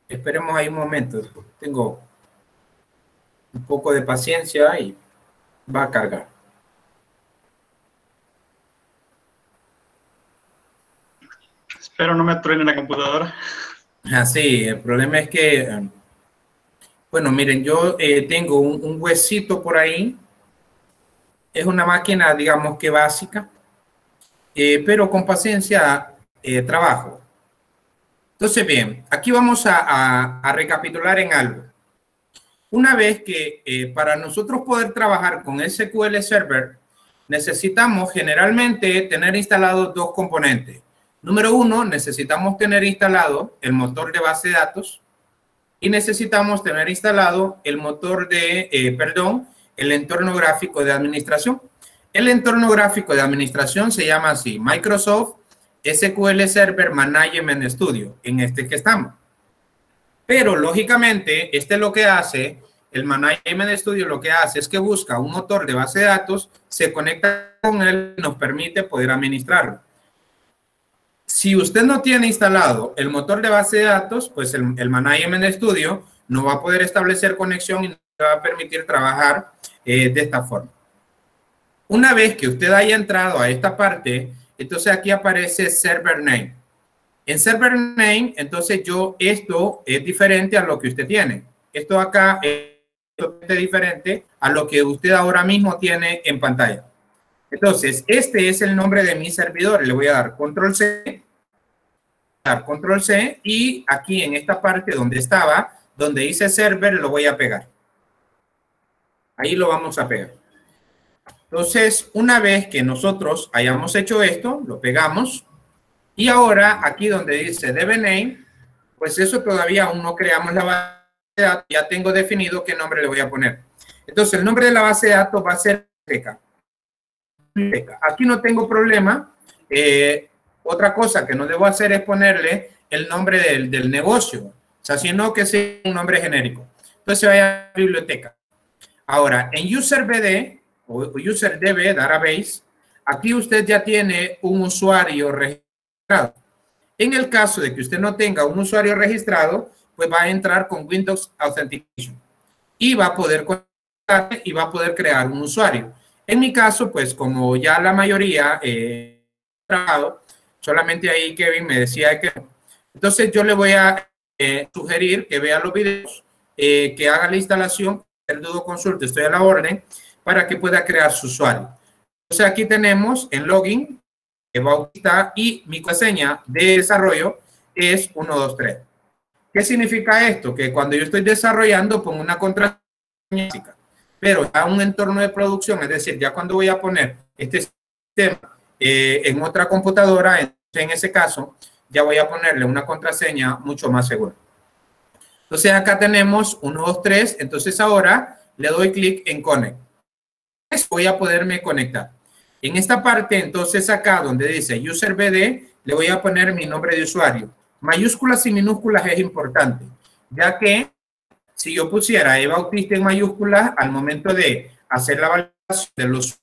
Esperemos ahí un momento. Tengo un poco de paciencia y va a cargar. Espero no me truene la computadora. Así, el problema es que, bueno, miren, yo tengo un huesito por ahí. Es una máquina, digamos que básica, pero con paciencia trabajo. Entonces, bien, aquí vamos a recapitular en algo. Una vez que para nosotros poder trabajar con SQL Server, necesitamos generalmente tener instalados dos componentes. Número uno, necesitamos tener instalado el motor de base de datos y necesitamos tener instalado el motor de, el entorno gráfico de administración. El entorno gráfico de administración se llama así, Microsoft SQL Server Management Studio, en este que estamos. Pero, lógicamente, lo que hace el Management Studio lo que hace es que busca un motor de base de datos, se conecta con él y nos permite poder administrarlo. Si usted no tiene instalado el motor de base de datos, pues el Management Studio no va a poder establecer conexión y no le va a permitir trabajar de esta forma. Una vez que usted haya entrado a esta parte, entonces aquí aparece Server Name. En Server Name, entonces esto es diferente a lo que usted tiene. Esto acá es totalmente diferente a lo que usted ahora mismo tiene en pantalla. Entonces, este es el nombre de mi servidor. Le voy a dar Control C, Control C, y aquí en esta parte donde estaba, donde dice Server, lo voy a pegar. Ahí lo vamos a pegar. Entonces, una vez que nosotros hayamos hecho esto, lo pegamos. Y ahora, aquí donde dice DBName, pues eso todavía aún no creamos la base de datos. Ya tengo definido qué nombre le voy a poner. Entonces, el nombre de la base de datos va a ser biblioteca. Aquí no tengo problema. Otra cosa que no debo hacer es ponerle el nombre del negocio. O sea, sino que sea un nombre genérico. Entonces, vaya a biblioteca. Ahora, en UserDB o UserDB Database, aquí usted ya tiene un usuario registrado. En el caso de que usted no tenga un usuario registrado, pues va a entrar con Windows Authentication y va a poder conectarse y va a poder crear un usuario. En mi caso, pues como ya la mayoría trabajado, solamente ahí Kevin me decía que no. Entonces yo le voy a sugerir que vea los videos, que haga la instalación, el Dudo Consult, estoy a la orden, para que pueda crear su usuario. Entonces aquí tenemos en login, Bautista, y mi contraseña de desarrollo es 123. ¿Qué significa esto? Que cuando yo estoy desarrollando pongo una contraseña básica, pero ya un entorno de producción, es decir, ya cuando voy a poner este sistema en otra computadora, en ese caso, ya voy a ponerle una contraseña mucho más segura. Entonces acá tenemos 123, entonces ahora le doy clic en Connect. Voy a poderme conectar. En esta parte, entonces acá donde dice UserBD, le voy a poner mi nombre de usuario. Mayúsculas y minúsculas es importante, ya que si yo pusiera eBautista en mayúsculas, al momento de hacer la validación de los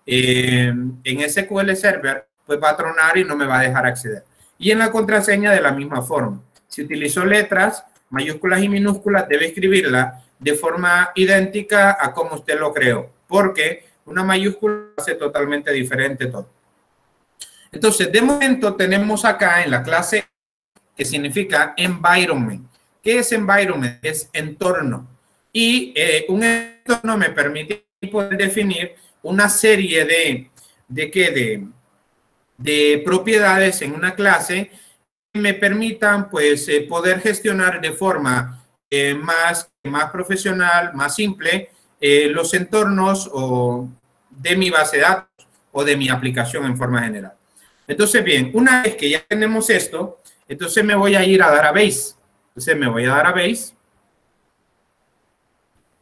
en SQL Server, pues va a tronar y no me va a dejar acceder. Y en la contraseña de la misma forma. Si utilizo letras, mayúsculas y minúsculas, debe escribirla de forma idéntica a como usted lo creó, porque una mayúscula hace totalmente diferente todo. Entonces, de momento tenemos acá en la clase que significa environment. ¿Qué es environment? Es entorno. Y un entorno me permite poder definir una serie de propiedades en una clase que me permitan pues poder gestionar de forma más profesional, más simple, los entornos de mi base de datos o de mi aplicación en forma general. Entonces, bien, una vez que ya tenemos esto, entonces me voy a ir a Database. Entonces me voy a Database.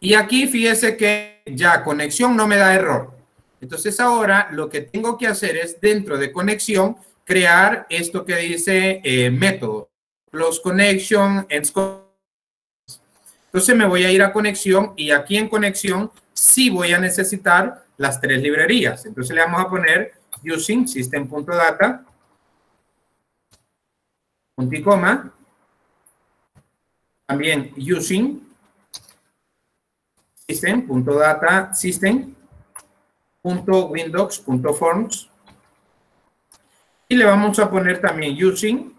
Y aquí fíjese que ya conexión no me da error. Entonces ahora lo que tengo que hacer es dentro de conexión crear esto que dice método. Close connection, ends connection. Entonces me voy a ir a conexión y aquí en conexión sí voy a necesitar las tres librerías. Entonces le vamos a poner using system.data, punto y coma, también using system.data system.windows.forms y le vamos a poner también using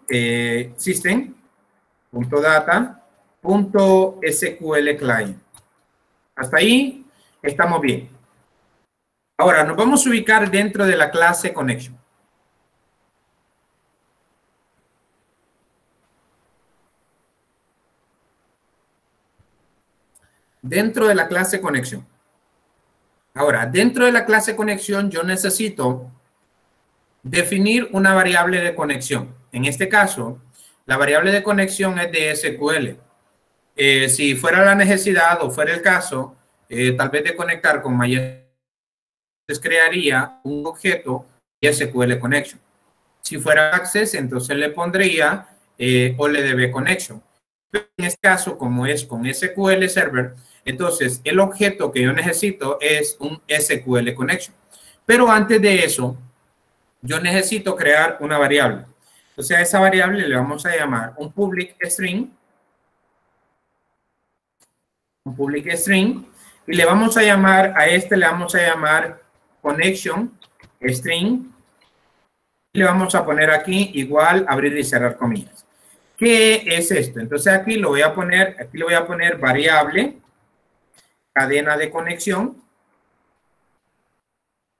system.data.sql client. Hasta ahí estamos bien. Ahora nos vamos a ubicar dentro de la clase connection. Dentro de la clase conexión. Ahora, dentro de la clase conexión yo necesito definir una variable de conexión. En este caso, la variable de conexión es de SQL. Si fuera la necesidad o fuera el caso, tal vez de conectar con MySQL, crearía un objeto SQL Connection. Si fuera Access, entonces le pondría OLDB Connection. Pero en este caso, como es con SQL Server, Entonces, el objeto que yo necesito es un SQL connection. Pero antes de eso, yo necesito crear una variable. Entonces, a esa variable le vamos a llamar un public string. Un public string. Y le vamos a llamar, a este le vamos a llamar connection string. Y le vamos a poner aquí igual, abrir y cerrar comillas. ¿Qué es esto? Entonces aquí lo voy a poner, aquí le voy a poner variable, cadena de conexión,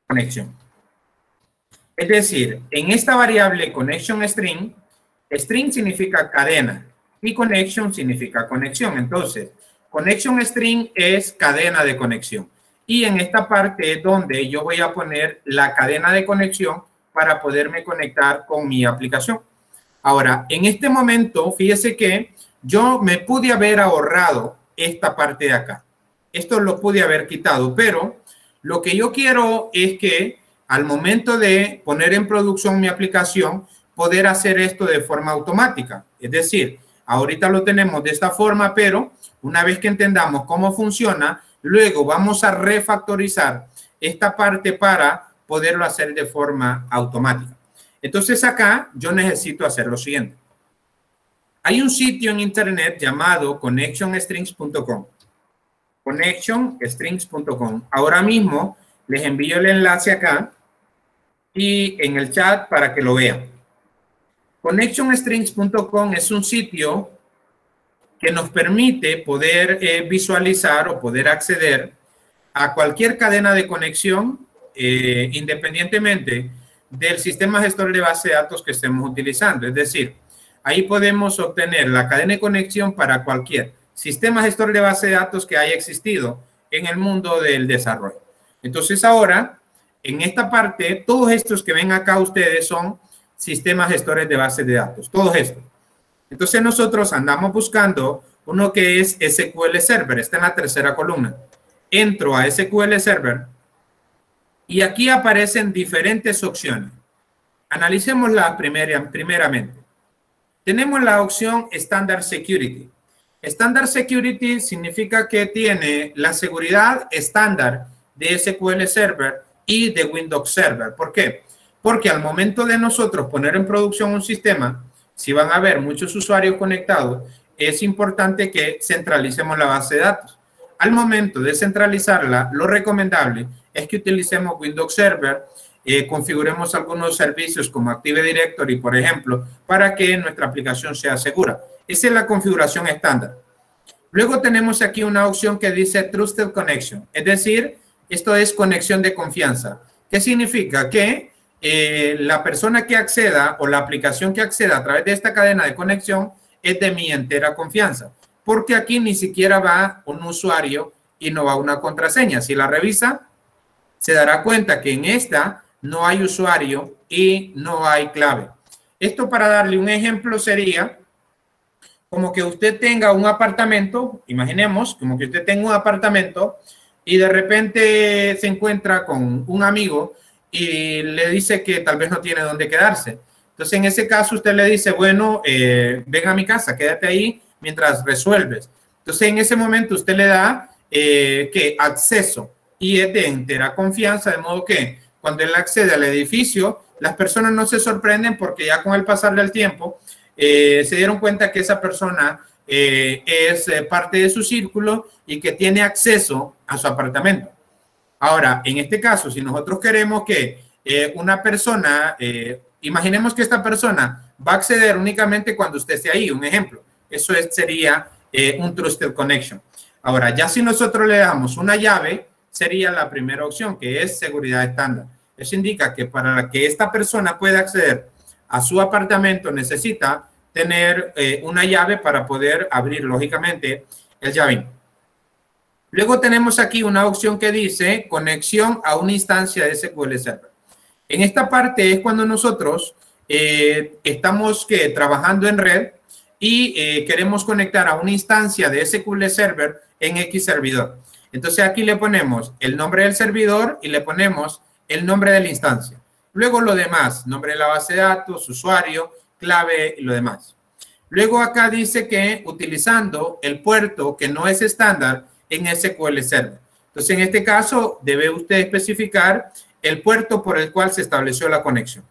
conexión. Es decir, en esta variable connection string, string significa cadena y connection significa conexión. Entonces, connection string es cadena de conexión. Y en esta parte es donde yo voy a poner la cadena de conexión para poderme conectar con mi aplicación. Ahora, en este momento, fíjese que yo me pude haber ahorrado esta parte de acá. Esto lo pude haber quitado, pero lo que yo quiero es que al momento de poner en producción mi aplicación, poder hacer esto de forma automática. Es decir, ahorita lo tenemos de esta forma, pero una vez que entendamos cómo funciona, luego vamos a refactorizar esta parte para poderlo hacer de forma automática. Entonces acá yo necesito hacer lo siguiente. Hay un sitio en internet llamado connectionstrings.com. Connectionstrings.com. Ahora mismo les envío el enlace acá y en el chat para que lo vean. Connectionstrings.com es un sitio que nos permite poder visualizar o poder acceder a cualquier cadena de conexión independientemente del sistema gestor de base de datos que estemos utilizando. Es decir, ahí podemos obtener la cadena de conexión para cualquier sistema gestor de base de datos que haya existido en el mundo del desarrollo. Entonces ahora, en esta parte, todos estos que ven acá ustedes son sistemas gestores de bases de datos, todos estos. Entonces nosotros andamos buscando uno que es SQL Server, está en la tercera columna. Entro a SQL Server y aquí aparecen diferentes opciones. Analicémoslas primeramente. Tenemos la opción Standard Security. Standard Security significa que tiene la seguridad estándar de SQL Server y de Windows Server. ¿Por qué? Porque al momento de nosotros poner en producción un sistema, si van a haber muchos usuarios conectados, es importante que centralicemos la base de datos. Al momento de centralizarla, lo recomendable es que utilicemos Windows Server, configuremos algunos servicios como Active Directory, por ejemplo, para que nuestra aplicación sea segura. Esa es la configuración estándar. Luego tenemos aquí una opción que dice Trusted Connection, es decir, esto es conexión de confianza. ¿Qué significa? Que la persona que acceda o la aplicación que acceda a través de esta cadena de conexión es de mi entera confianza, porque aquí ni siquiera va un usuario y no va una contraseña. Si la revisa, se dará cuenta que en esta no hay usuario y no hay clave. Esto, para darle un ejemplo, sería como que usted tenga un apartamento, imaginemos, como que usted tenga un apartamento y de repente se encuentra con un amigo y le dice que tal vez no tiene dónde quedarse. Entonces, en ese caso, usted le dice, bueno, ven a mi casa, quédate ahí mientras resuelves. Entonces, en ese momento, usted le da acceso y es de entera confianza, de modo que cuando él accede al edificio, las personas no se sorprenden porque ya con el pasar del tiempo se dieron cuenta que esa persona es parte de su círculo y que tiene acceso a su apartamento. Ahora, en este caso, si nosotros queremos que una persona, imaginemos que esta persona va a acceder únicamente cuando usted esté ahí, un ejemplo. Eso sería un Trusted Connection. Ahora, ya si nosotros le damos una llave, sería la primera opción, que es seguridad estándar. Eso indica que para que esta persona pueda acceder a su apartamento necesita tener una llave para poder abrir, lógicamente, el llavín. Luego tenemos aquí una opción que dice conexión a una instancia de SQL Server. En esta parte es cuando nosotros estamos trabajando en red y queremos conectar a una instancia de SQL Server en X servidor. Entonces aquí le ponemos el nombre del servidor y le ponemos el nombre de la instancia. Luego lo demás, nombre de la base de datos, usuario, clave y lo demás. Luego acá dice que utilizando el puerto que no es estándar, en SQL Server. Entonces, en este caso, debe usted especificar el puerto por el cual se estableció la conexión.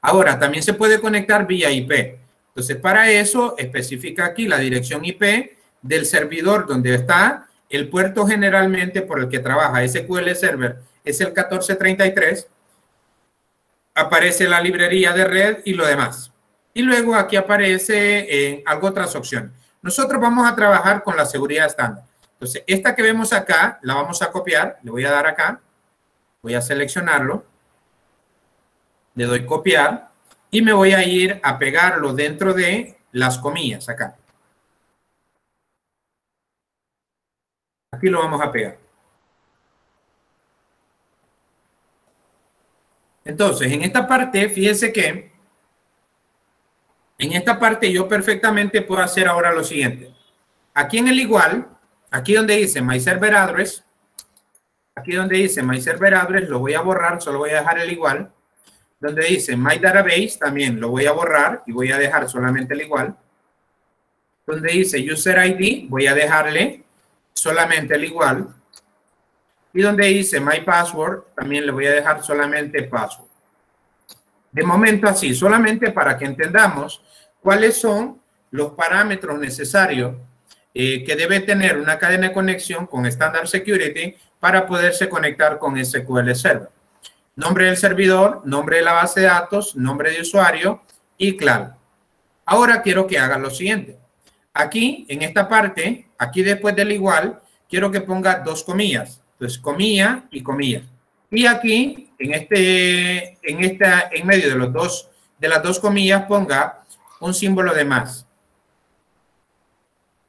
Ahora, también se puede conectar vía IP. Entonces, para eso, especifica aquí la dirección IP del servidor donde está el puerto generalmente por el que trabaja SQL Server. Es el 1433. Aparece la librería de red y lo demás. Y luego aquí aparece algo otras opciones. Nosotros vamos a trabajar con la seguridad estándar. Entonces, esta que vemos acá, la vamos a copiar. Le voy a dar acá. Voy a seleccionarlo. Le doy copiar. Y me voy a ir a pegarlo dentro de las comillas acá. Aquí lo vamos a pegar. Entonces, en esta parte, fíjense que en esta parte yo perfectamente puedo hacer ahora lo siguiente. Aquí en el igual, aquí donde dice My Server Address, aquí donde dice My Server Address, lo voy a borrar, solo voy a dejar el igual. Donde dice My Database, también lo voy a borrar y voy a dejar solamente el igual. Donde dice User ID, voy a dejarle solamente el igual. Y donde dice My Password, también le voy a dejar solamente password. De momento así, solamente para que entendamos cuáles son los parámetros necesarios que debe tener una cadena de conexión con Standard Security para poderse conectar con SQL Server. Nombre del servidor, nombre de la base de datos, nombre de usuario y clave. Ahora quiero que hagan lo siguiente. Aquí, en esta parte, aquí después del igual, quiero que ponga dos comillas. Entonces, comilla y comilla. Y aquí, en medio de las dos comillas, ponga un símbolo de más.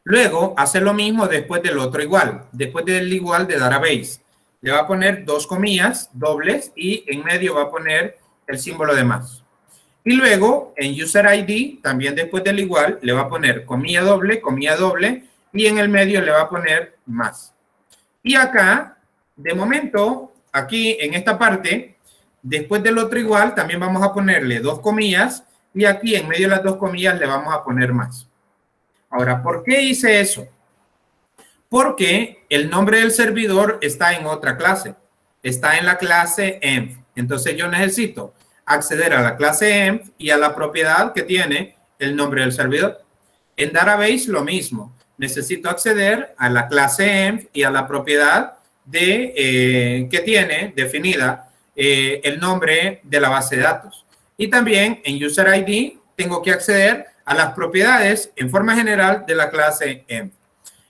Luego, hace lo mismo después del otro igual. Después del igual de database. Le va a poner dos comillas dobles y en medio va a poner el símbolo de más. Y luego, en User ID, también después del igual, le va a poner comilla doble y en el medio le va a poner más. Y acá, de momento, aquí en esta parte, después del otro igual, también vamos a ponerle dos comillas y aquí en medio de las dos comillas le vamos a poner más. Ahora, ¿por qué hice eso? Porque el nombre del servidor está en otra clase. Está en la clase env. Entonces yo necesito acceder a la clase env y a la propiedad que tiene el nombre del servidor. En database lo mismo. Necesito acceder a la clase env y a la propiedad que tiene definida el nombre de la base de datos. Y también en user ID tengo que acceder a las propiedades en forma general de la clase env.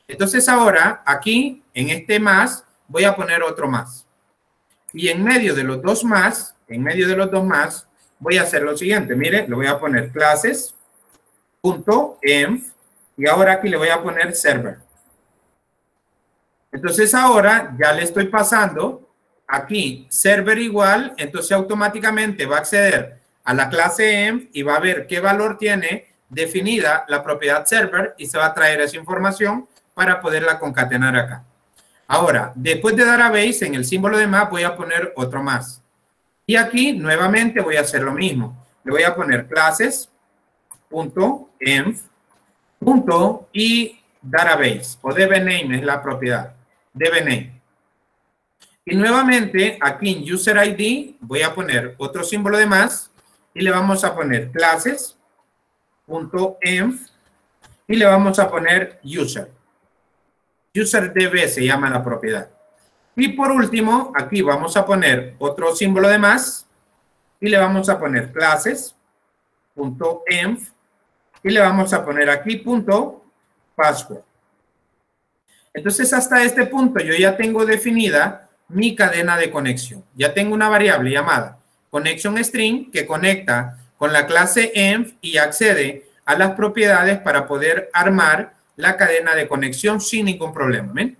Entonces ahora aquí en este más voy a poner otro más. Y en medio de los dos más, voy a hacer lo siguiente. Mire, le voy a poner classes.env y ahora aquí le voy a poner server. Entonces ahora ya le estoy pasando aquí server igual, entonces automáticamente va a acceder a la clase env y va a ver qué valor tiene definida la propiedad server y se va a traer esa información para poderla concatenar acá. Ahora, después de database, en el símbolo de más voy a poner otro más. Y aquí nuevamente voy a hacer lo mismo. Le voy a poner classes.env y database o dbname es la propiedad. dbname. Y nuevamente aquí en user ID voy a poner otro símbolo de más y le vamos a poner classes.env y le vamos a poner user. UserDB se llama la propiedad. Y por último, aquí vamos a poner otro símbolo de más y le vamos a poner classes.env y le vamos a poner aquí .password. Entonces, hasta este punto yo ya tengo definida mi cadena de conexión. Ya tengo una variable llamada connection string que conecta con la clase env y accede a las propiedades para poder armar la cadena de conexión sin ningún problema. ¿Ven?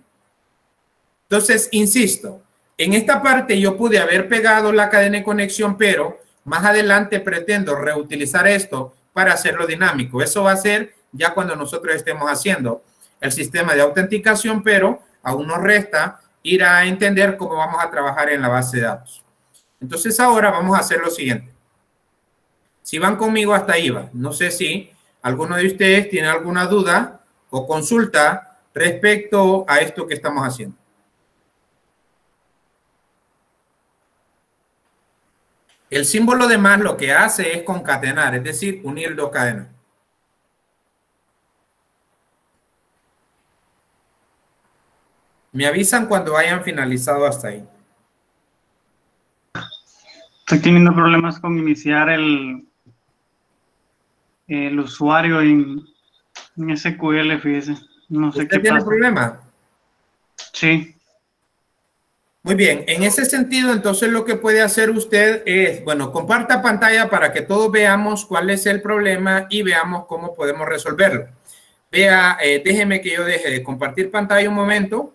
Entonces, insisto, en esta parte yo pude haber pegado la cadena de conexión, pero más adelante pretendo reutilizar esto para hacerlo dinámico. Eso va a ser ya cuando nosotros estemos haciendo el sistema de autenticación, pero aún nos resta ir a entender cómo vamos a trabajar en la base de datos. Entonces, ahora vamos a hacer lo siguiente. Si van conmigo hasta ahí, no sé si alguno de ustedes tiene alguna duda o consulta respecto a esto que estamos haciendo. El símbolo de más lo que hace es concatenar, es decir, unir dos cadenas. Me avisan cuando hayan finalizado hasta ahí. Estoy teniendo problemas con iniciar el usuario en SQL, fíjese. No sé qué ¿Usted tiene pasa. problema? Sí. Muy bien, en ese sentido, entonces lo que puede hacer usted es, bueno, comparta pantalla para que todos veamos cuál es el problema y veamos cómo podemos resolverlo. Vea, déjeme que yo deje de compartir pantalla un momento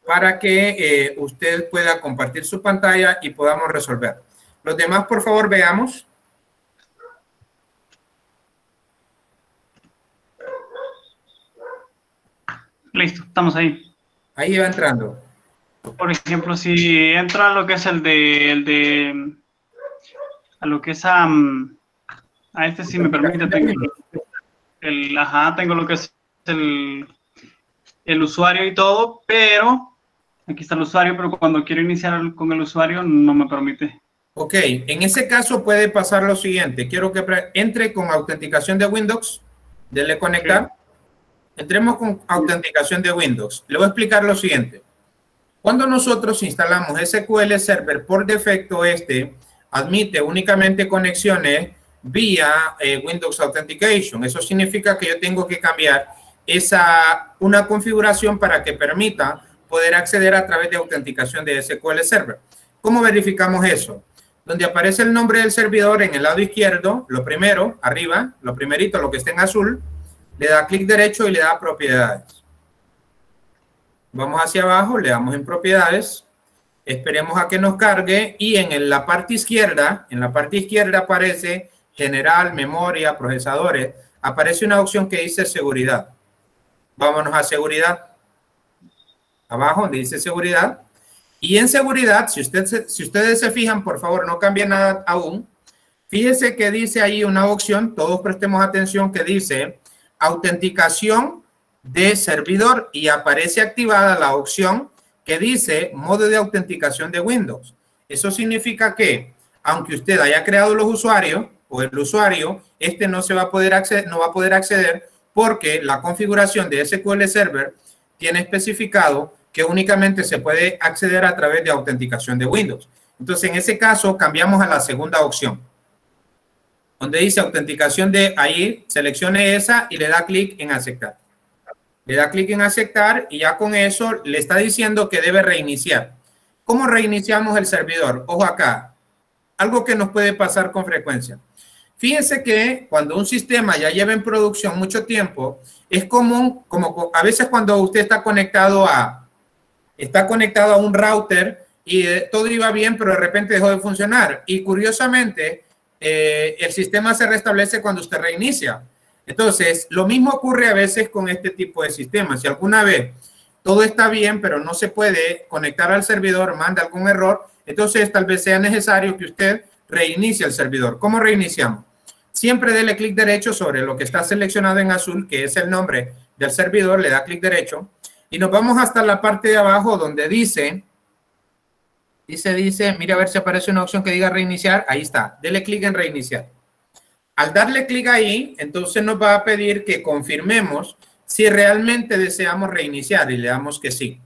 para que usted pueda compartir su pantalla y podamos resolver. Los demás, por favor, veamos. Listo, estamos ahí. Ahí va entrando. Por ejemplo, si entra lo que es a lo que es a este, si me permite, tengo tengo lo que es el usuario y todo, pero aquí está el usuario, pero cuando quiero iniciar con el usuario no me permite. Ok, en ese caso puede pasar lo siguiente. Quiero que entre con autenticación de Windows. Dele conectar. Sí. Entremos con autenticación de Windows. Le voy a explicar lo siguiente. Cuando nosotros instalamos SQL Server, por defecto admite únicamente conexiones vía Windows Authentication. Eso significa que yo tengo que cambiar una configuración para que permita poder acceder a través de autenticación de SQL Server. ¿Cómo verificamos eso? Donde aparece el nombre del servidor en el lado izquierdo, lo primero, arriba, lo primerito, lo que está en azul, le da clic derecho y le da propiedades. Vamos hacia abajo, le damos en propiedades, esperemos a que nos cargue y en la parte izquierda aparece general, memoria, procesadores, aparece una opción que dice seguridad. Vámonos a seguridad. Abajo donde dice seguridad. Y en seguridad, si ustedes se fijan, por favor, no cambie nada aún. Fíjense que dice ahí una opción, todos prestemos atención, que dice autenticación de servidor y aparece activada la opción que dice modo de autenticación de Windows. Eso significa que, aunque usted haya creado los usuarios o el usuario, no va a poder acceder porque la configuración de SQL Server tiene especificado que únicamente se puede acceder a través de autenticación de Windows. Entonces, en ese caso, cambiamos a la segunda opción, donde dice autenticación de ahí, seleccione esa y le da clic en aceptar. Le da clic en aceptar y ya con eso le está diciendo que debe reiniciar. ¿Cómo reiniciamos el servidor? Ojo acá, algo que nos puede pasar con frecuencia. Fíjense que cuando un sistema ya lleva en producción mucho tiempo, es común, como a veces cuando usted está conectado a un router y todo iba bien, pero de repente dejó de funcionar. Y curiosamente, el sistema se restablece cuando usted reinicia. Entonces, lo mismo ocurre a veces con este tipo de sistemas. Si alguna vez todo está bien, pero no se puede conectar al servidor, manda algún error, entonces tal vez sea necesario que usted reinicie el servidor. ¿Cómo reiniciamos? Siempre dele clic derecho sobre lo que está seleccionado en azul, que es el nombre del servidor, le da clic derecho y nos vamos hasta la parte de abajo donde dice, mire a ver si aparece una opción que diga reiniciar. Ahí está, dele clic en reiniciar. Al darle clic ahí, entonces nos va a pedir que confirmemos si realmente deseamos reiniciar y le damos que sí.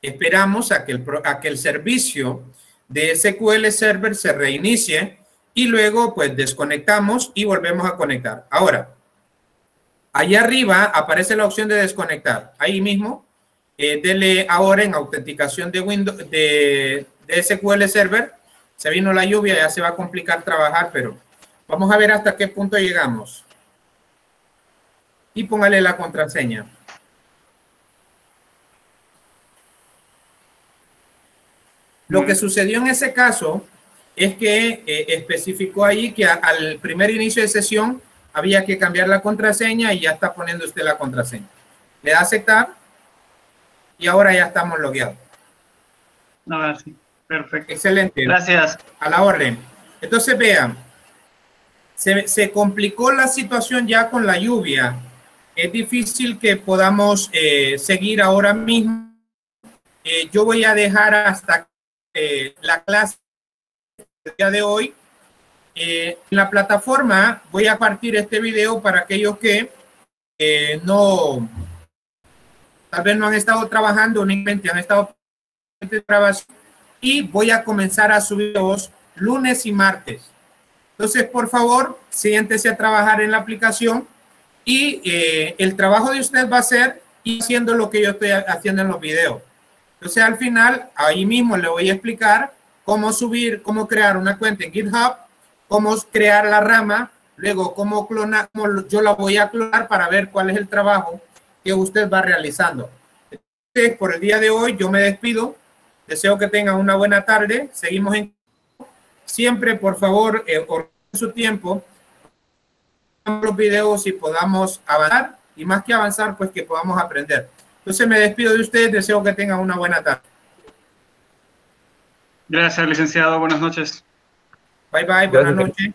Esperamos a que el servicio de SQL Server se reinicie y luego pues desconectamos y volvemos a conectar. Ahora, allá arriba aparece la opción de desconectar. Ahí mismo, dele ahora en autenticación de Windows, de SQL Server. Se vino la lluvia, ya se va a complicar trabajar, pero vamos a ver hasta qué punto llegamos. Y póngale la contraseña. Lo que sucedió en ese caso es que especificó ahí que al primer inicio de sesión había que cambiar la contraseña y ya está poniendo usted la contraseña. Le da aceptar y ahora ya estamos logueados. A ver, sí. Perfecto. Excelente. Gracias. A la orden. Entonces, vean, se complicó la situación ya con la lluvia es difícil que podamos seguir ahora mismo. Yo voy a dejar hasta la clase del día de hoy. En la plataforma voy a partir este video para aquellos que tal vez no han estado trabajando, únicamente han estado de grabación, y voy a comenzar a subirlos lunes y martes. Entonces, por favor, siéntese a trabajar en la aplicación y el trabajo de usted va a ser ir haciendo lo que yo estoy haciendo en los videos. Entonces, al final, ahí mismo le voy a explicar cómo subir, cómo crear una cuenta en GitHub, cómo crear la rama, luego cómo clonar, cómo yo la voy a clonar para ver cuál es el trabajo que usted va realizando. Entonces, por el día de hoy, yo me despido. Deseo que tengan una buena tarde. Seguimos en... Siempre, por favor, organice su tiempo, los videos y podamos avanzar, y más que avanzar, pues que podamos aprender. Entonces me despido de ustedes, deseo que tengan una buena tarde. Gracias, licenciado. Buenas noches. Bye, bye, buenas noches.